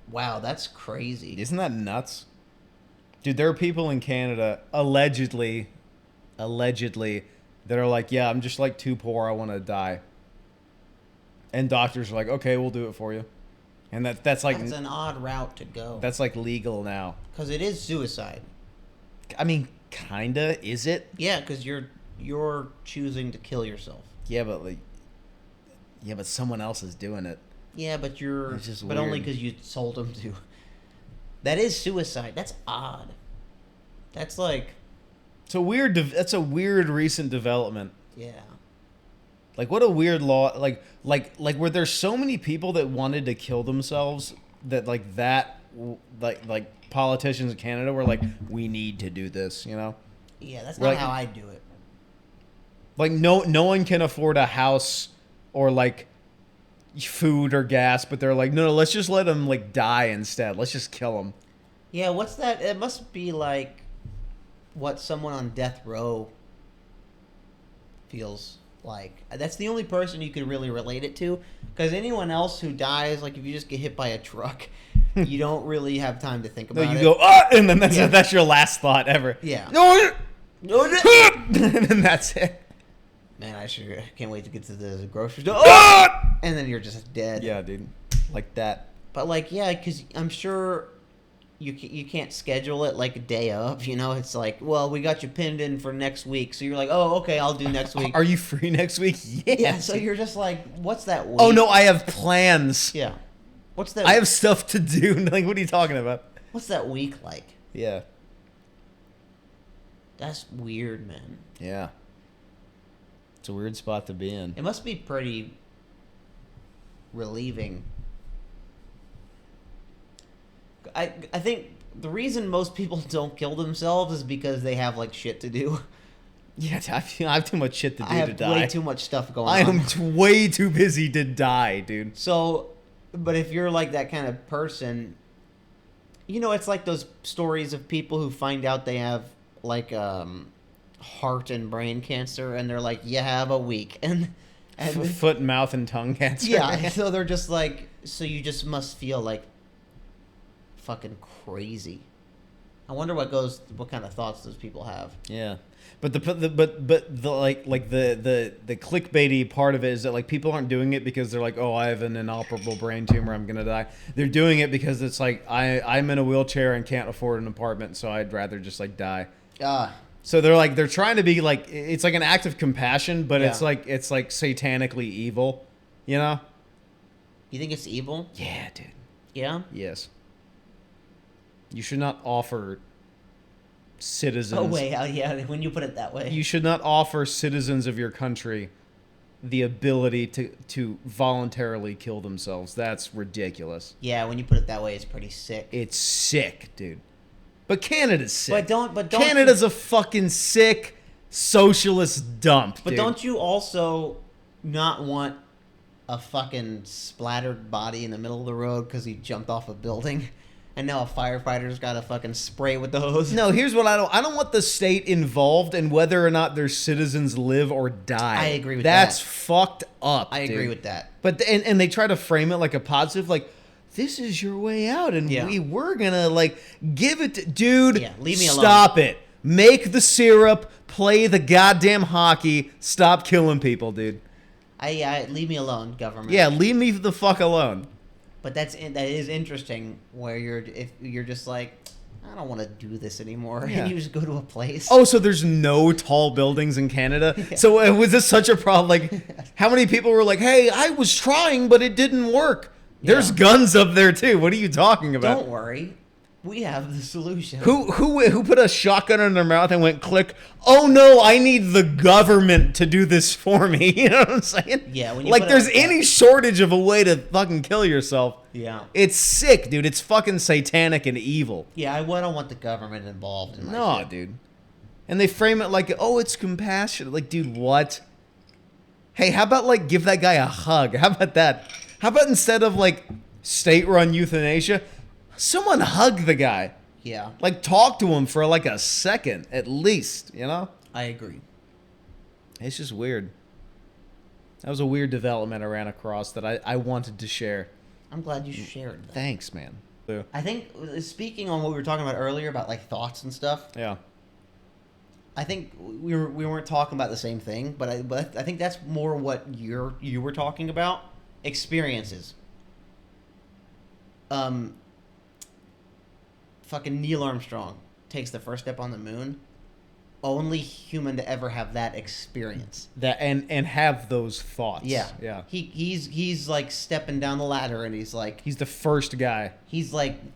Wow, that's crazy. Isn't that nuts? Dude, there are people in Canada, allegedly, that are like, yeah, I'm just, like, too poor, I want to die. And doctors are like, okay, we'll do it for you. And that's like... That's an odd route to go. That's, like, legal now. Because it is suicide. I mean, kinda, is it? Yeah, because you're choosing to kill yourself. Yeah, but, like... Yeah, but someone else is doing it. Yeah, but It's just but only weird. because you told them to. That is suicide. That's odd. That's like... That's a weird recent development. Yeah. Like, what a weird law. Like were there so many people that wanted to kill themselves that, like, politicians in Canada were like, we need to do this, you know? Yeah, that's Like- not how I do it. Like, no one can afford a house or, like, food or gas, but they're like, no, let's just let them, like, die instead. Let's just kill them. Yeah, what's that? It must be like what someone on death row feels like. That's the only person you could really relate it to. Because anyone else who dies, like if you just get hit by a truck, you don't really have time to think No, about you it. go, and then that's your last thought ever. Yeah. No, and then that's it. Man, can't wait to get to the grocery store. Oh! And then you're just dead. Yeah, dude. Like that. But like, yeah, because I'm sure you can't schedule it like a day of. You know, it's like, well, we got you pinned in for next week, so you're like, oh, okay, I'll do next week. Are you free next week? Yeah. Yeah. So you're just like, what's that week? Oh no, I have plans. Yeah. What's that? I have stuff to do. Like, what are you talking about? What's that week like? Yeah. That's weird, man. Yeah. It's a weird spot to be in. It must be pretty relieving. I think the reason most people don't kill themselves is because they have like shit to do. Yeah, I have too much shit to do I have to die. way too much stuff going I on. am way too busy to die, dude. So, but if you're like that kind of person, you know, it's like those stories of people who find out they have like heart and brain cancer, and they're like, "You have a week," and Foot, mouth, and tongue cancer. yeah, so they're just like, so you just must feel like fucking crazy. I wonder what kind of thoughts those people have. Yeah, but the clickbaity part of it is that like people aren't doing it because they're like, oh, I have an inoperable brain tumor, I'm gonna die. They're doing it because it's like I'm in a wheelchair and can't afford an apartment, so I'd rather just like die. So they're trying to be like, it's like an act of compassion, but Yeah. it's like satanically evil, you know? You think it's evil? Yeah, dude. Yeah. Yes. You should not offer citizens. Oh wait, yeah. When you put it that way, You should not offer citizens of your country the ability to voluntarily kill themselves. That's ridiculous. yeah. When you put it that way, it's pretty sick. It's sick, dude. But Canada's sick. But don't. Canada's a fucking sick socialist dump. But dude. don't you also not want a fucking splattered body in the middle of the road because he jumped off a building, and now a firefighter's got to fucking spray with the hose? No, here's what I don't. I don't want the state involved in whether or not their citizens live or die. I agree with That's that. fucked up. I agree dude. with that. But and they try to frame it like a positive, like this is your way out, and Yeah. we're gonna like give it to dude. Yeah, leave me alone. Stop it. Make the syrup. Play the goddamn hockey. Stop killing people, dude. I leave me alone, government. Yeah, leave me the fuck alone. But that is interesting where if you're just like, I don't want to do this anymore, Yeah. and you just go to a place. Oh, so there's no tall buildings in Canada? Yeah. So was this such a problem? Like, how many people were like, hey, I was trying, but it didn't work? There's Yeah. guns up there, too. What are you talking about? Don't worry, we have the solution. Who put a shotgun in their mouth and went click? Oh no, I need the government to do this for me. You know what I'm saying? Yeah, when you like put it there's like that. any shortage of a way to fucking kill yourself. Yeah. It's sick, dude. It's fucking satanic and evil. Yeah, I don't want the government involved in my No, shit. dude. And they frame it like, oh, it's compassionate. Like, dude, what? Hey, how about like give that guy a hug? How about that? How about instead of like state-run euthanasia, someone hug the guy? Yeah, Like talk to him for like a second at least, you know? I agree. It's just weird. That was a weird development I ran across that I wanted to share. I'm glad you shared that. Thanks, man. I think speaking on what we were talking about earlier about like thoughts and stuff, Yeah. I think we weren't talking about the same thing, but I think that's more what you were talking about, experiences. Fucking Neil Armstrong takes the first step on the moon. Only human to ever have that experience. That and have those thoughts. Yeah. Yeah. He's like stepping down the ladder, and he's like He's the first guy.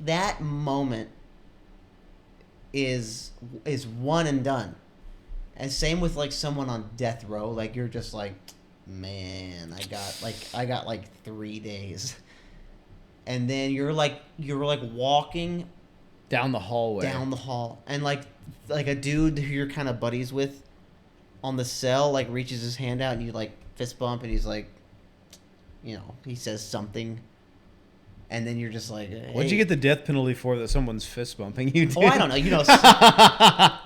that moment is one and done. And same with like someone on death row, like you're just like, man, I got like 3 days. And then you're like walking Down the hallway. down the hall, and like a dude who you're kind of buddies with on the cell like reaches his hand out, and you like fist bump, and he's like, you know, he says something, and then you're just like, hey. What'd you get the death penalty for that someone's fist bumping you? Oh, I don't know. You know,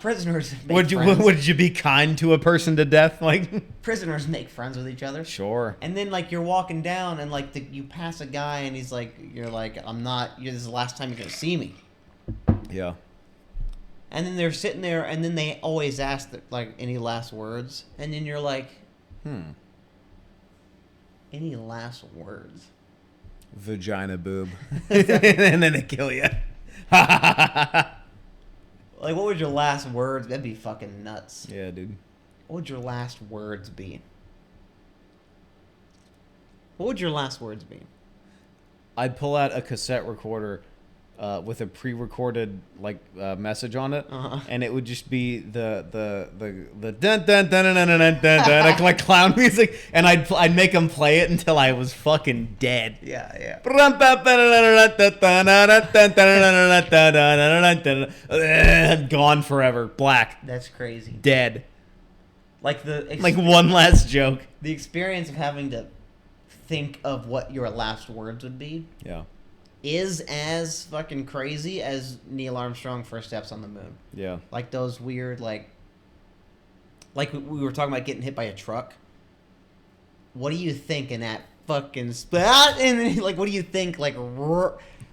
prisoners make Would you friends. would you be kind to a person to death? Like Prisoners make friends with each other. sure. And then like you're walking down, and like you pass a guy, and he's like, you're like, this is the last time you're gonna see me. Yeah. And then they're sitting there, and then they always ask like any last words, and then you're like, Any last words? Vagina boob. And then they kill you. Like, what would your last words? That'd be fucking nuts. Yeah, dude. What would your last words be? What would your last words be? I'd pull out a cassette recorder with a pre-recorded message on it, and it would just be the dun dun dun dun dun dun dun dun like clown music, and I'd make them play it until I was fucking dead. Yeah. Gone forever, black, That's crazy. dead. Like Like one last joke. the experience of having to think of what your last words would be Yeah, is as fucking crazy as Neil Armstrong first steps on the moon. yeah. Like those weird like we were talking about getting hit by a truck. What do you think in that fucking spot? And then, like, what do you think? Like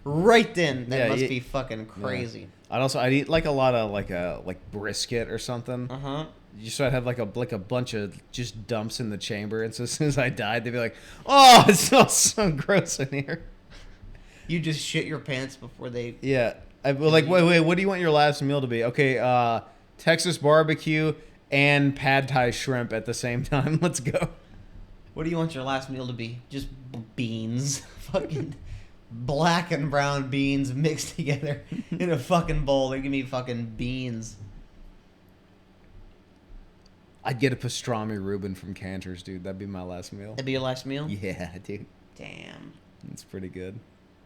right then, that must be fucking crazy. Yeah. I'd eat like a lot of like brisket or something. Just so I'd have like a bunch of just dumps in the chamber, and so as soon as I died, they'd be like, "Oh, it smells so gross in here." You just shit your pants before they. Yeah, wait. What do you want your last meal to be? Okay, Texas barbecue and pad thai shrimp at the same time. Let's go. What do you want your last meal to be? Just beans, fucking black and brown beans mixed together in a fucking bowl. They give me fucking beans. I'd get a pastrami Reuben from Cantor's, dude. That'd be my last meal. That'd be your last meal? Yeah, dude. Damn. It's pretty good.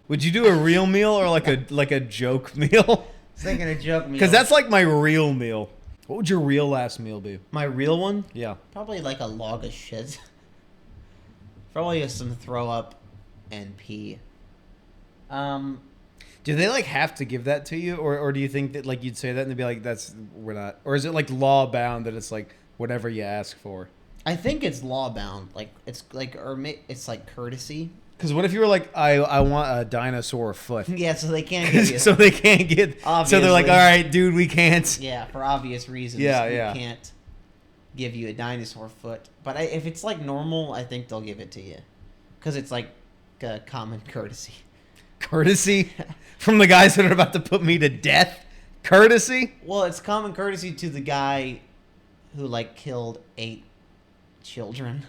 Would you do a real meal or like a joke meal? I was thinking a joke meal. Because that's like my real meal. What would your real last meal be? My real one? Yeah. Probably like a log of shit. Probably some throw up and pee. Do they like have to give that to you, or do you think that like you'd say that and they'd be like, we're not, or is it like law bound that it's like whatever you ask for? I think it's law bound. Like it's like it's like courtesy. Because what if you were like, I want a dinosaur foot? Yeah, so they can't give you. So they can't get. Obviously. So they're like, all right, dude, we can't. Yeah, for obvious reasons. Yeah, we yeah. can't give you a dinosaur foot. But if it's like normal, I think they'll give it to you, because it's like a common courtesy. Courtesy from the guys that are about to put me to death. Courtesy. Well, it's common courtesy to the guy who like killed 8 children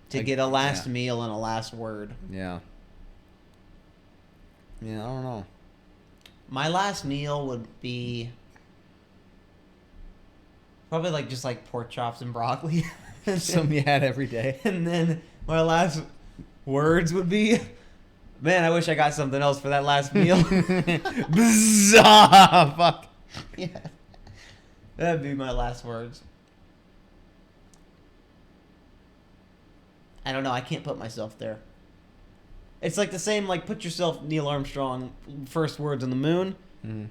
to get a last meal and a last word. Yeah. Yeah, I don't know. My last meal would be probably like just like pork chops and broccoli. Something you had every day. And then my last words would be, man, I wish I got something else for that last meal. Bzzah, fuck. Yeah. That'd be my last words. I don't know. I can't put myself there. It's like the same, like, put yourself Neil Armstrong, first words on the moon. Mm-hmm.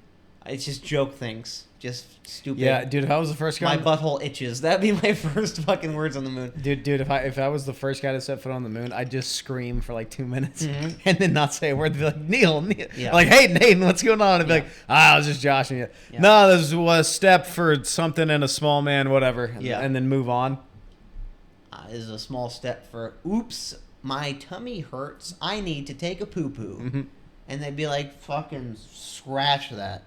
It's just joke things. Just stupid. Yeah, dude, if I was the first guy... My butthole itches. That'd be my first fucking words on the moon. Dude, if I was the first guy to set foot on the moon, I'd just scream for like 2 minutes and then not say a word. They'd be like, Neil. Yeah. Like, hey, Nathan, what's going on? I'd be like, I was just joshing you. Yeah. No, this was a step for something in a small man, whatever. Yeah. And then move on. This is a small step for, oops, my tummy hurts. I need to take a poo-poo. Mm-hmm. And they'd be like, fucking scratch that.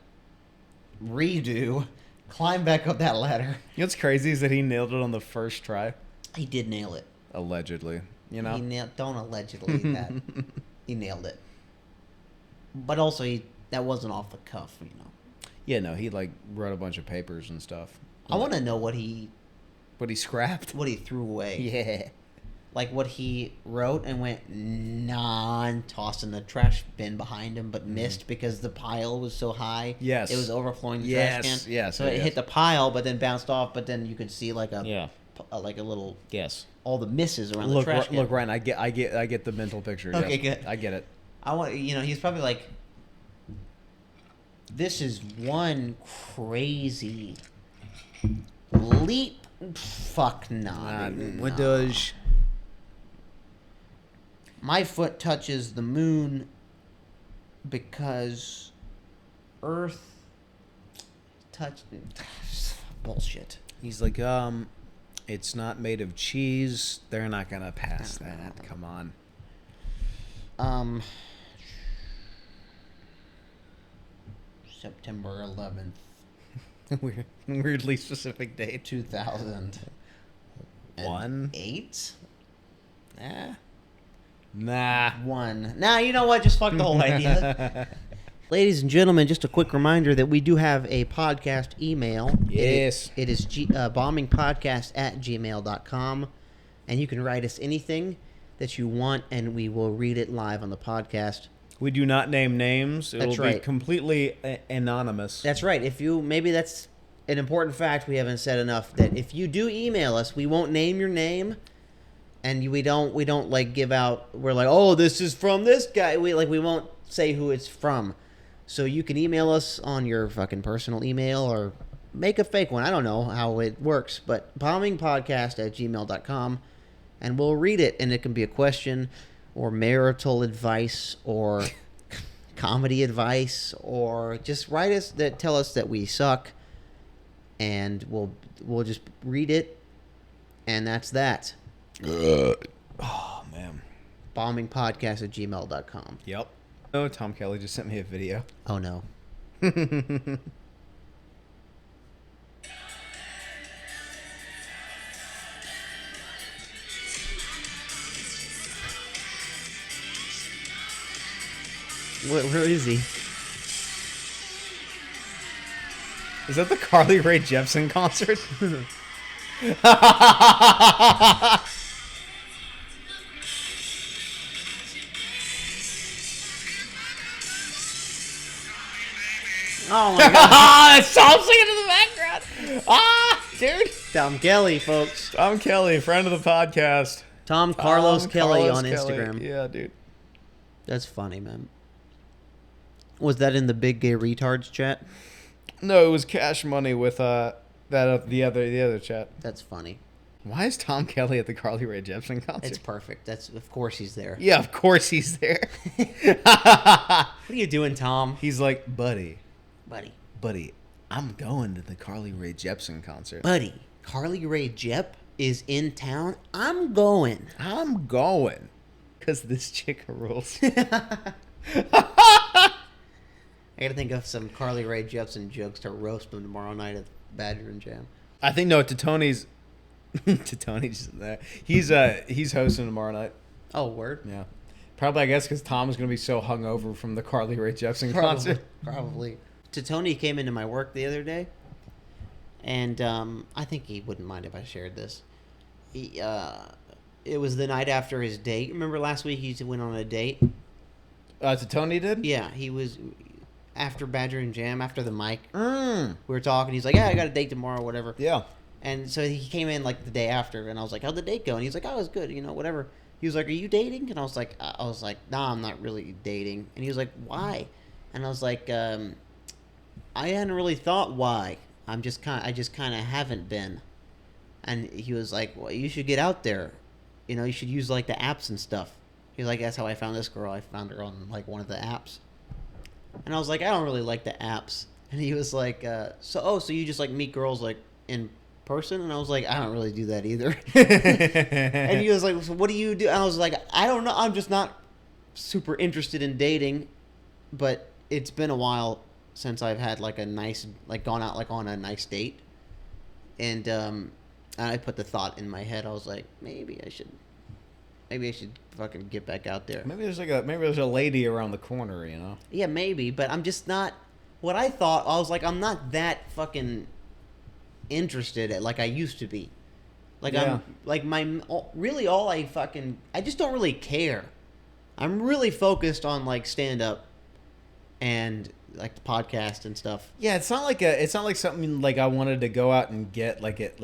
Redo. Climb back up that ladder. You know what's crazy is that he nailed it on the first try. He did nail it. Allegedly. You know? Don't allegedly that. He nailed it. But also, that wasn't off the cuff, you know. Yeah, no, he like wrote a bunch of papers and stuff. I want to know what he scrapped. What he threw away. Yeah. Like what he wrote and went, nah, and tossed in the trash bin behind him, but missed because the pile was so high. Yes. It was overflowing the trash can. Yes. So it hit the pile, but then bounced off, but then you could see like a little... Yes. All the misses around the trash can. Look, Ryan, I get the mental picture. Okay, yes. good. I get it. I want, he's probably like, this is one crazy leap. Fuck nah. What does... My foot touches the moon because Earth touched... Bullshit. He's like, It's not made of cheese. They're not gonna pass that. Come on. September 11th, Weirdly specific date. 2008. Nah. One. Nah, you know what? Just fuck the whole idea. Ladies and gentlemen, just a quick reminder that we do have a podcast email. Yes. It is bombingpodcast@gmail.com. And you can write us anything that you want, and we will read it live on the podcast. We do not name names. It That's will be right. completely anonymous. That's right. Maybe that's an important fact we haven't said enough, that if you do email us, we won't name your name, and we don't like give out, we're like, oh, this is from this guy. We won't say who it's from. So you can email us on your fucking personal email or make a fake one. I don't know how it works, but bombingpodcast@gmail.com, and we'll read it, and it can be a question or marital advice or comedy advice, or just write us that tell us that we suck, and we'll just read it, and that's that. Oh, man. bombingpodcast@gmail.com. Yep. Oh, Tom Kelly just sent me a video. Oh no. Where is he? Is that the Carly Rae Jepsen concert? Oh my god. That's Tom singing in the background. Dude. Tom Kelly, folks. Tom Kelly, friend of the podcast. Tom Carlos Kelly Carlos on Kelly. Instagram. Yeah, dude. That's funny, man. Was that in the Big Gay Retards chat? No, it was Cash Money with the other chat. That's funny. Why is Tom Kelly at the Carly Rae Jepsen concert? It's perfect. Of course he's there. Yeah, of course he's there. What are you doing, Tom? He's like, buddy, Buddy. I'm going to the Carly Rae Jepsen concert. Buddy, Carly Rae Jep is in town. I'm going. I'm going. Because this chick rules. I gotta think of some Carly Rae Jepsen jokes to roast him tomorrow night at Badger and Jam. I think, no, to Tony's there. He's hosting tomorrow night. Oh, word? Yeah. Probably, I guess, because Tom's going to be so hungover from the Carly Rae Jepsen concert. Probably. Tony came into my work the other day, and I think he wouldn't mind if I shared this. It was the night after his date. Remember last week he went on a date? To Tony did? Yeah, he was after Badger and Jam, after the mic. We Mm. were talking. He's like, yeah, I got a date tomorrow, whatever. Yeah. And so he came in like the day after, and I was like, how'd the date go? And he's like, oh, it was good, whatever. He was like, are you dating? And I was like, nah, I'm not really dating. And he was like, why? And I was like, I hadn't really thought why. I just kind of haven't been. And he was like, well, you should get out there. You should use like the apps and stuff. He was like, that's how I found this girl. I found her on like one of the apps. And I was like, I don't really like the apps. And he was like, so you just like meet girls like in person? And I was like, I don't really do that either. And he was like, so what do you do? And I was like, I don't know. I'm just not super interested in dating. But it's been a while since I've had like a nice, like gone out like on a nice date. And I put the thought in my head. I was like, maybe I should fucking get back out there. Maybe there's a lady around the corner, Yeah, maybe, but I'm just not. What I thought, I was like, I'm not that fucking interested at like I used to be. Like Yeah. I'm like I just don't really care. I'm really focused on like stand up and like the podcast and stuff. Yeah, it's not like something like I wanted to go out and get like it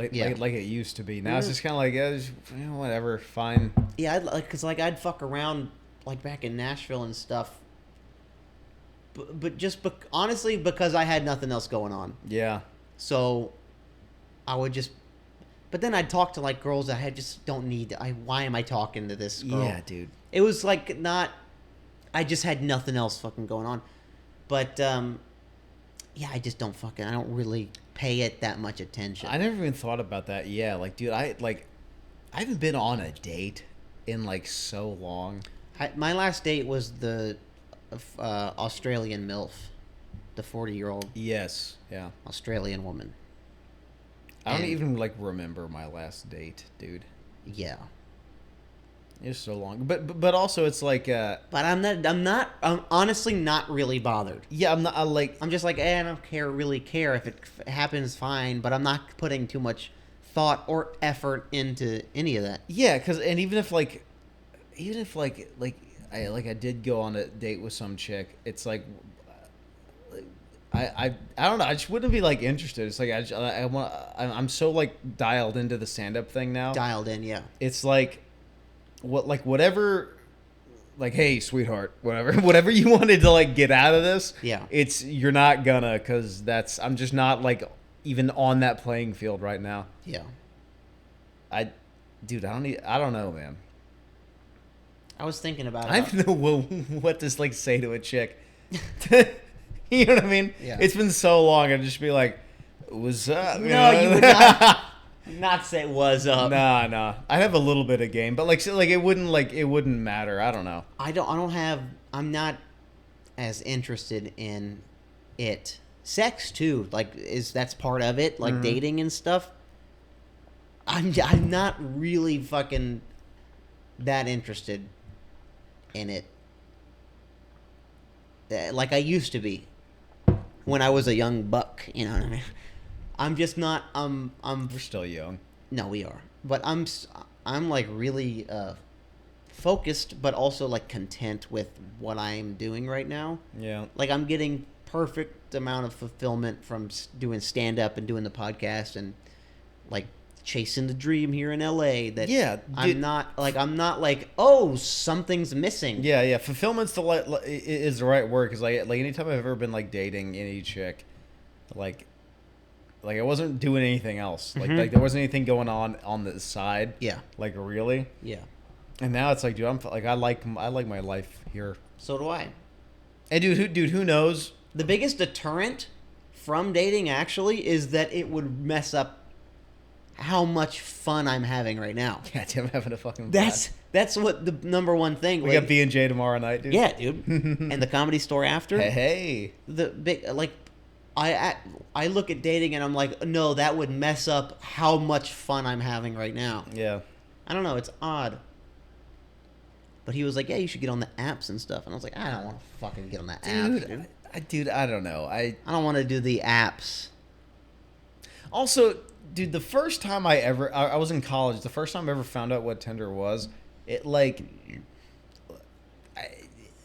used to be. Now it's Mhm. just kind of like whatever, fine. Yeah, I'd fuck around like back in Nashville and stuff. But just honestly, because I had nothing else going on. Yeah. So I would just, but then I'd talk to like girls that I just don't need. Why am I talking to this girl? Yeah, dude. It was like I just had nothing else fucking going on. But yeah, I just don't really pay it that much attention. I never even thought about that. Yeah, like, dude, I haven't been on a date in like so long. My last date was the Australian MILF, the 40-year-old Yes, yeah. Australian woman. I don't And- even like remember my last date, dude. Yeah. It's so long, but also it's like, But I'm honestly not really bothered. yeah, I'm not I'm just like, I don't really care if it happens, fine. But I'm not putting too much thought or effort into any of that. yeah, because and even if I did go on a date with some chick, it's like. I don't know. I just wouldn't be like interested. It's like I'm so like dialed into the stand up thing now. Dialed in, yeah. It's like whatever, like, hey sweetheart, whatever you wanted to like get out of this. Yeah. It's you're not gonna, because I'm just not like even on that playing field right now. Yeah. I don't know, man. I was thinking about I it. don't know what to like say to a chick. You know what I mean? Yeah. It's been so long. I'd just be like, "What's up?" No, you would not say was up. Nah. I have a little bit of game, but it wouldn't matter. I don't know. I'm not as interested in it. Sex too, like that's part of it, like dating and stuff. I'm not really fucking that interested in it. Like I used to be when I was a young buck, you know what I mean? I'm just not. We're still young. No, we are, but I'm like really focused, but also like content with what I'm doing right now. Yeah. Like I'm getting perfect amount of fulfillment from doing stand up and doing the podcast and like chasing the dream here in LA. That Yeah, I'm not like, oh, something's missing. Yeah. Fulfillment's is the right word, because like anytime I've ever been like dating any chick, like I wasn't doing anything else. Like there wasn't anything going on the side. Yeah. Like really. Yeah. And now it's like, dude, I like my life here. So do I. And dude, who knows? The biggest deterrent from dating actually is that it would mess up how much fun I'm having right now. Yeah, dude, I'm having a fucking blast. That's what the number one thing. We got B&J tomorrow night, dude. Yeah, dude. And the Comedy Store after. Hey. The big like, I look at dating and I'm like, no, that would mess up how much fun I'm having right now. Yeah. I don't know. It's odd. But he was like, yeah, you should get on the apps and stuff. And I was like, I don't want to fucking get on the apps, dude. I don't know. I don't want to do the apps. Also, dude, the first time I was in college, the first time I ever found out what Tinder was, it like,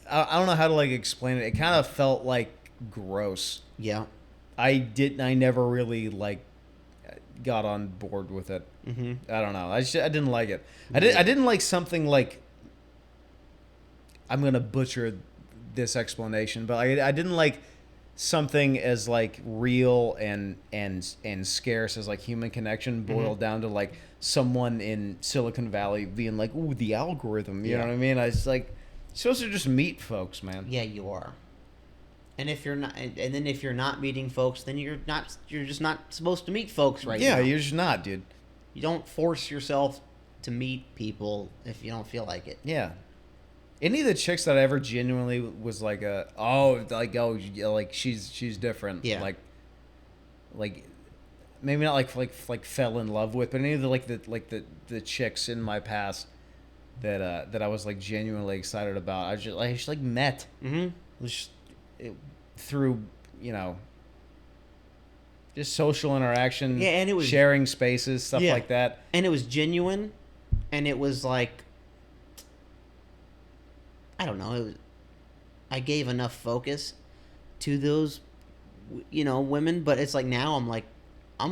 I don't know how to like explain it. It kind of felt like gross. Yeah. I never really like got on board with it. Mm-hmm. I don't know. I didn't like it. I didn't like something like, I'm gonna butcher this explanation, but I didn't like something as like real and scarce as like human connection boiled down to like someone in Silicon Valley being like, ooh, the algorithm. You know what I mean? I was like, you're supposed to just meet folks, man. Yeah, you are. And if you're not, and then if you're not meeting folks, then you're just not supposed to meet folks right now. Yeah, you're just not, dude. You don't force yourself to meet people if you don't feel like it. Yeah. Any of the chicks that I ever genuinely was like, she's different. Yeah. Like maybe not like fell in love with, but any of the chicks in my past that I was like genuinely excited about, I just like met. Mm-hmm. Through, just social interaction. Yeah, and it was sharing spaces, stuff like that. And it was genuine, and it was like, I don't know. I gave enough focus to those, women, but it's like now I'm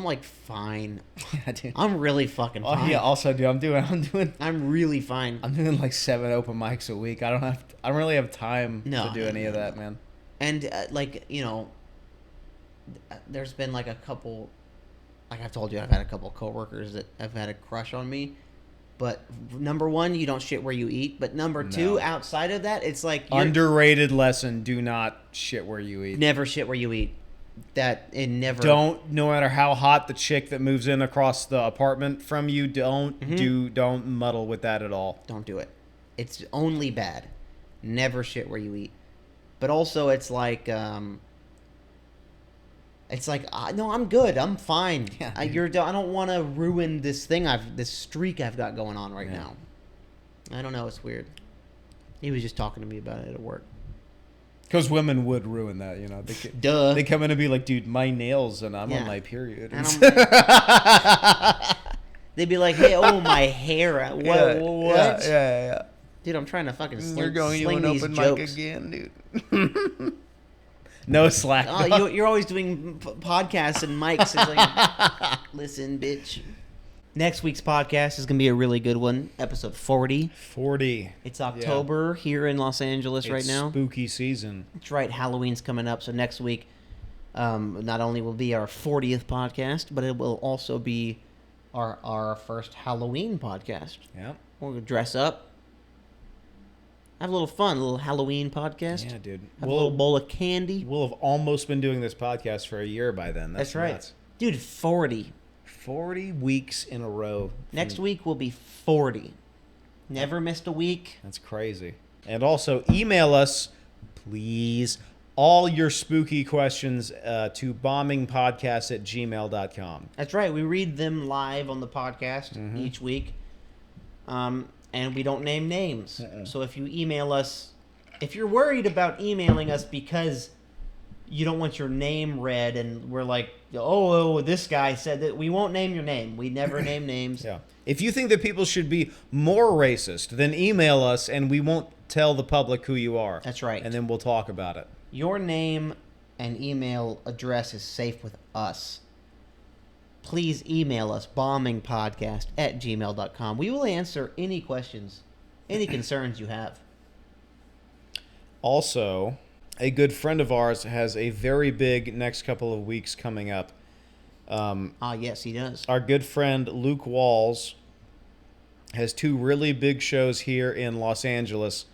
like fine. Yeah, dude. I'm really fucking fine. Oh yeah. Also, dude, I'm really fine. I'm doing like 7 open mics a week. I don't really have time to do any of that, man. And there's been like a couple, like I've told you, I've had a couple coworkers that have had a crush on me. But number one, you don't shit where you eat. But number two, outside of that, it's like underrated lesson: do not shit where you eat. Never shit where you eat. that it never. No matter how hot the chick that moves in across the apartment from you, don't muddle with that at all. Don't do it. It's only bad. Never shit where you eat. But also, it's like, no, I'm good. I'm fine. Yeah, I don't want to ruin this streak I've got going on right now. I don't know. It's weird. He was just talking to me about it at work. Because women would ruin that, Duh. They come in and be like, dude, my nails and I'm on my period. And they'd be like, hey, my hair. What? Yeah. Dude, I'm trying to fucking You're going to sling an these open jokes. mic again, dude. No slack. Oh, you're always doing podcasts and mics. It's like, listen, bitch. Next week's podcast is going to be a really good one. Episode 40. 40. It's October here in Los Angeles right now. Spooky season. That's right. Halloween's coming up. So next week, not only will be our 40th podcast, but it will also be our first Halloween podcast. Yeah. We're going to dress up. Have a little fun, a little Halloween podcast. Yeah, dude. Have a little bowl of candy. We'll have almost been doing this podcast for a year by then. That's right. Nuts. Dude, 40. 40 weeks in a row. Next week will be 40. Never missed a week. That's crazy. And also, email us, please, all your spooky questions to bombingpodcast@gmail.com. That's right. We read them live on the podcast each week. And we don't name names. So if you email us, if you're worried about emailing us because you don't want your name read and we're like, oh, this guy said that, we won't name your name. We never name names. Yeah. If you think that people should be more racist, then email us and we won't tell the public who you are. That's right. And then we'll talk about it. Your name and email address is safe with us. Please email us, bombingpodcast@gmail.com. We will answer any questions, any concerns you have. Also, a good friend of ours has a very big next couple of weeks coming up. Yes, he does. Our good friend Luke Walls has 2 really big shows here in Los Angeles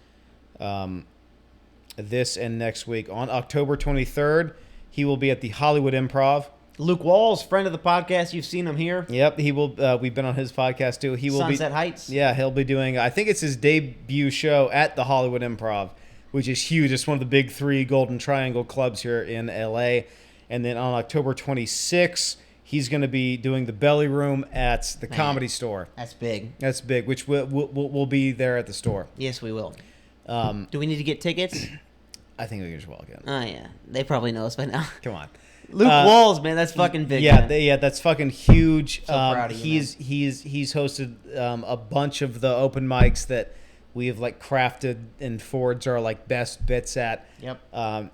this and next week. On October 23rd, he will be at the Hollywood Improv. Luke Walls, friend of the podcast. You've seen him here. Yep, he will. We've been on his podcast too. He will Sunset Heights. Yeah, he'll be doing. I think it's his debut show at the Hollywood Improv, which is huge. It's one of the big 3 Golden Triangle clubs here in LA. And then on October 26th, he's going to be doing the Belly Room at the Comedy Store. That's big. That's big. Which we'll be there at the store. Yes, we will. Do we need to get tickets? I think we can just walk in. Oh yeah, they probably know us by now. Come on. Luke Walls, man, that's fucking big. Yeah, man. that's fucking huge. So proud of you, he's hosted a bunch of the open mics that we have like crafted and forged our like best bits at. Yep.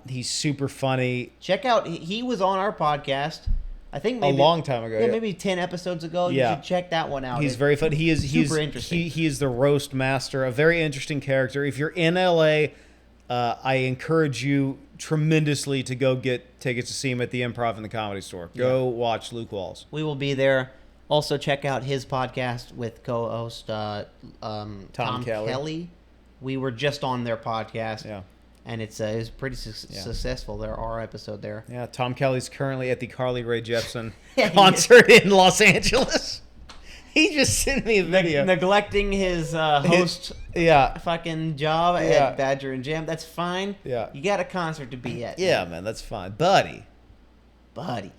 He's super funny. Check out. He was on our podcast. I think maybe a long time ago. Yeah, maybe 10 episodes ago. Yeah. You should check that one out. He's very funny. He's super interesting. He is the roast master. A very interesting character. If you're in LA, I encourage you tremendously to go get tickets to see him at the Improv and the Comedy Store. Go watch Luke Walls. We will be there. Also, check out his podcast with co-host Tom Kelly. We were just on their podcast. Yeah. And it was pretty successful. Our episode there. Yeah, Tom Kelly's currently at the Carly Rae Jepsen Yeah, concert in Los Angeles. He just sent me a video. Neglecting his host fucking job at Badger and Jam. That's fine. Yeah. You got a concert to be at. Yeah, man, that's fine. Buddy. Buddy.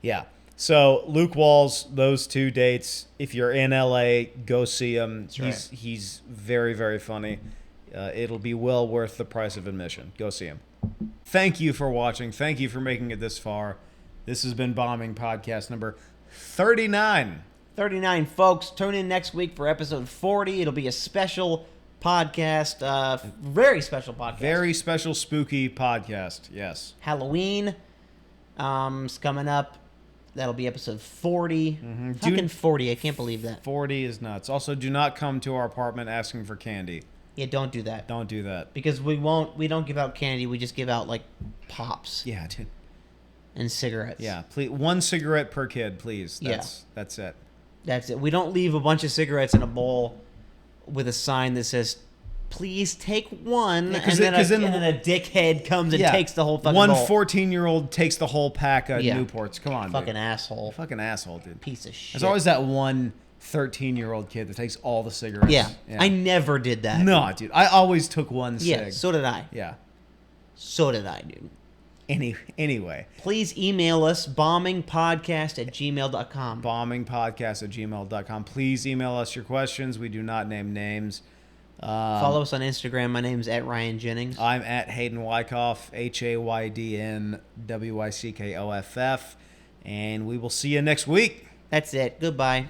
Yeah. So, Luke Walls, those 2 dates. If you're in LA, go see him. He's very, very funny. It'll be well worth the price of admission. Go see him. Thank you for watching. Thank you for making it this far. This has been Bombing Podcast number 39. 39, folks. Tune in next week for episode 40. It'll be a special podcast. Very special podcast. Very special spooky podcast. Yes. Halloween is coming up. That'll be episode 40. Mm-hmm. Fucking 40. I can't believe that. 40 is nuts. Also, do not come to our apartment asking for candy. Yeah, don't do that. Don't do that. Because we don't give out candy. We just give out, like, pops. Yeah, dude. And cigarettes. Yeah, please. 1 cigarette per kid, please. That's it. That's it. We don't leave a bunch of cigarettes in a bowl with a sign that says please take one, Yeah, and then a dickhead comes and takes the whole fucking one bowl. 14-year-old takes the whole pack of Yeah. Newports. Come on, Fucking dude. asshole. Fucking asshole, dude. Piece of shit. There's always that one 13-year-old kid that takes all the cigarettes. Yeah. I never did that. No, dude. I always took one cig. Yeah, so did I. Yeah. So did I, dude. Anyway. Please email us, bombingpodcast@gmail.com. Bombingpodcast@gmail.com. Please email us your questions. We do not name names. Follow us on Instagram. My name's @Ryan Jennings. I'm at Hayden Wyckoff, HaydnWyckoff, and we will see you next week. That's it. Goodbye.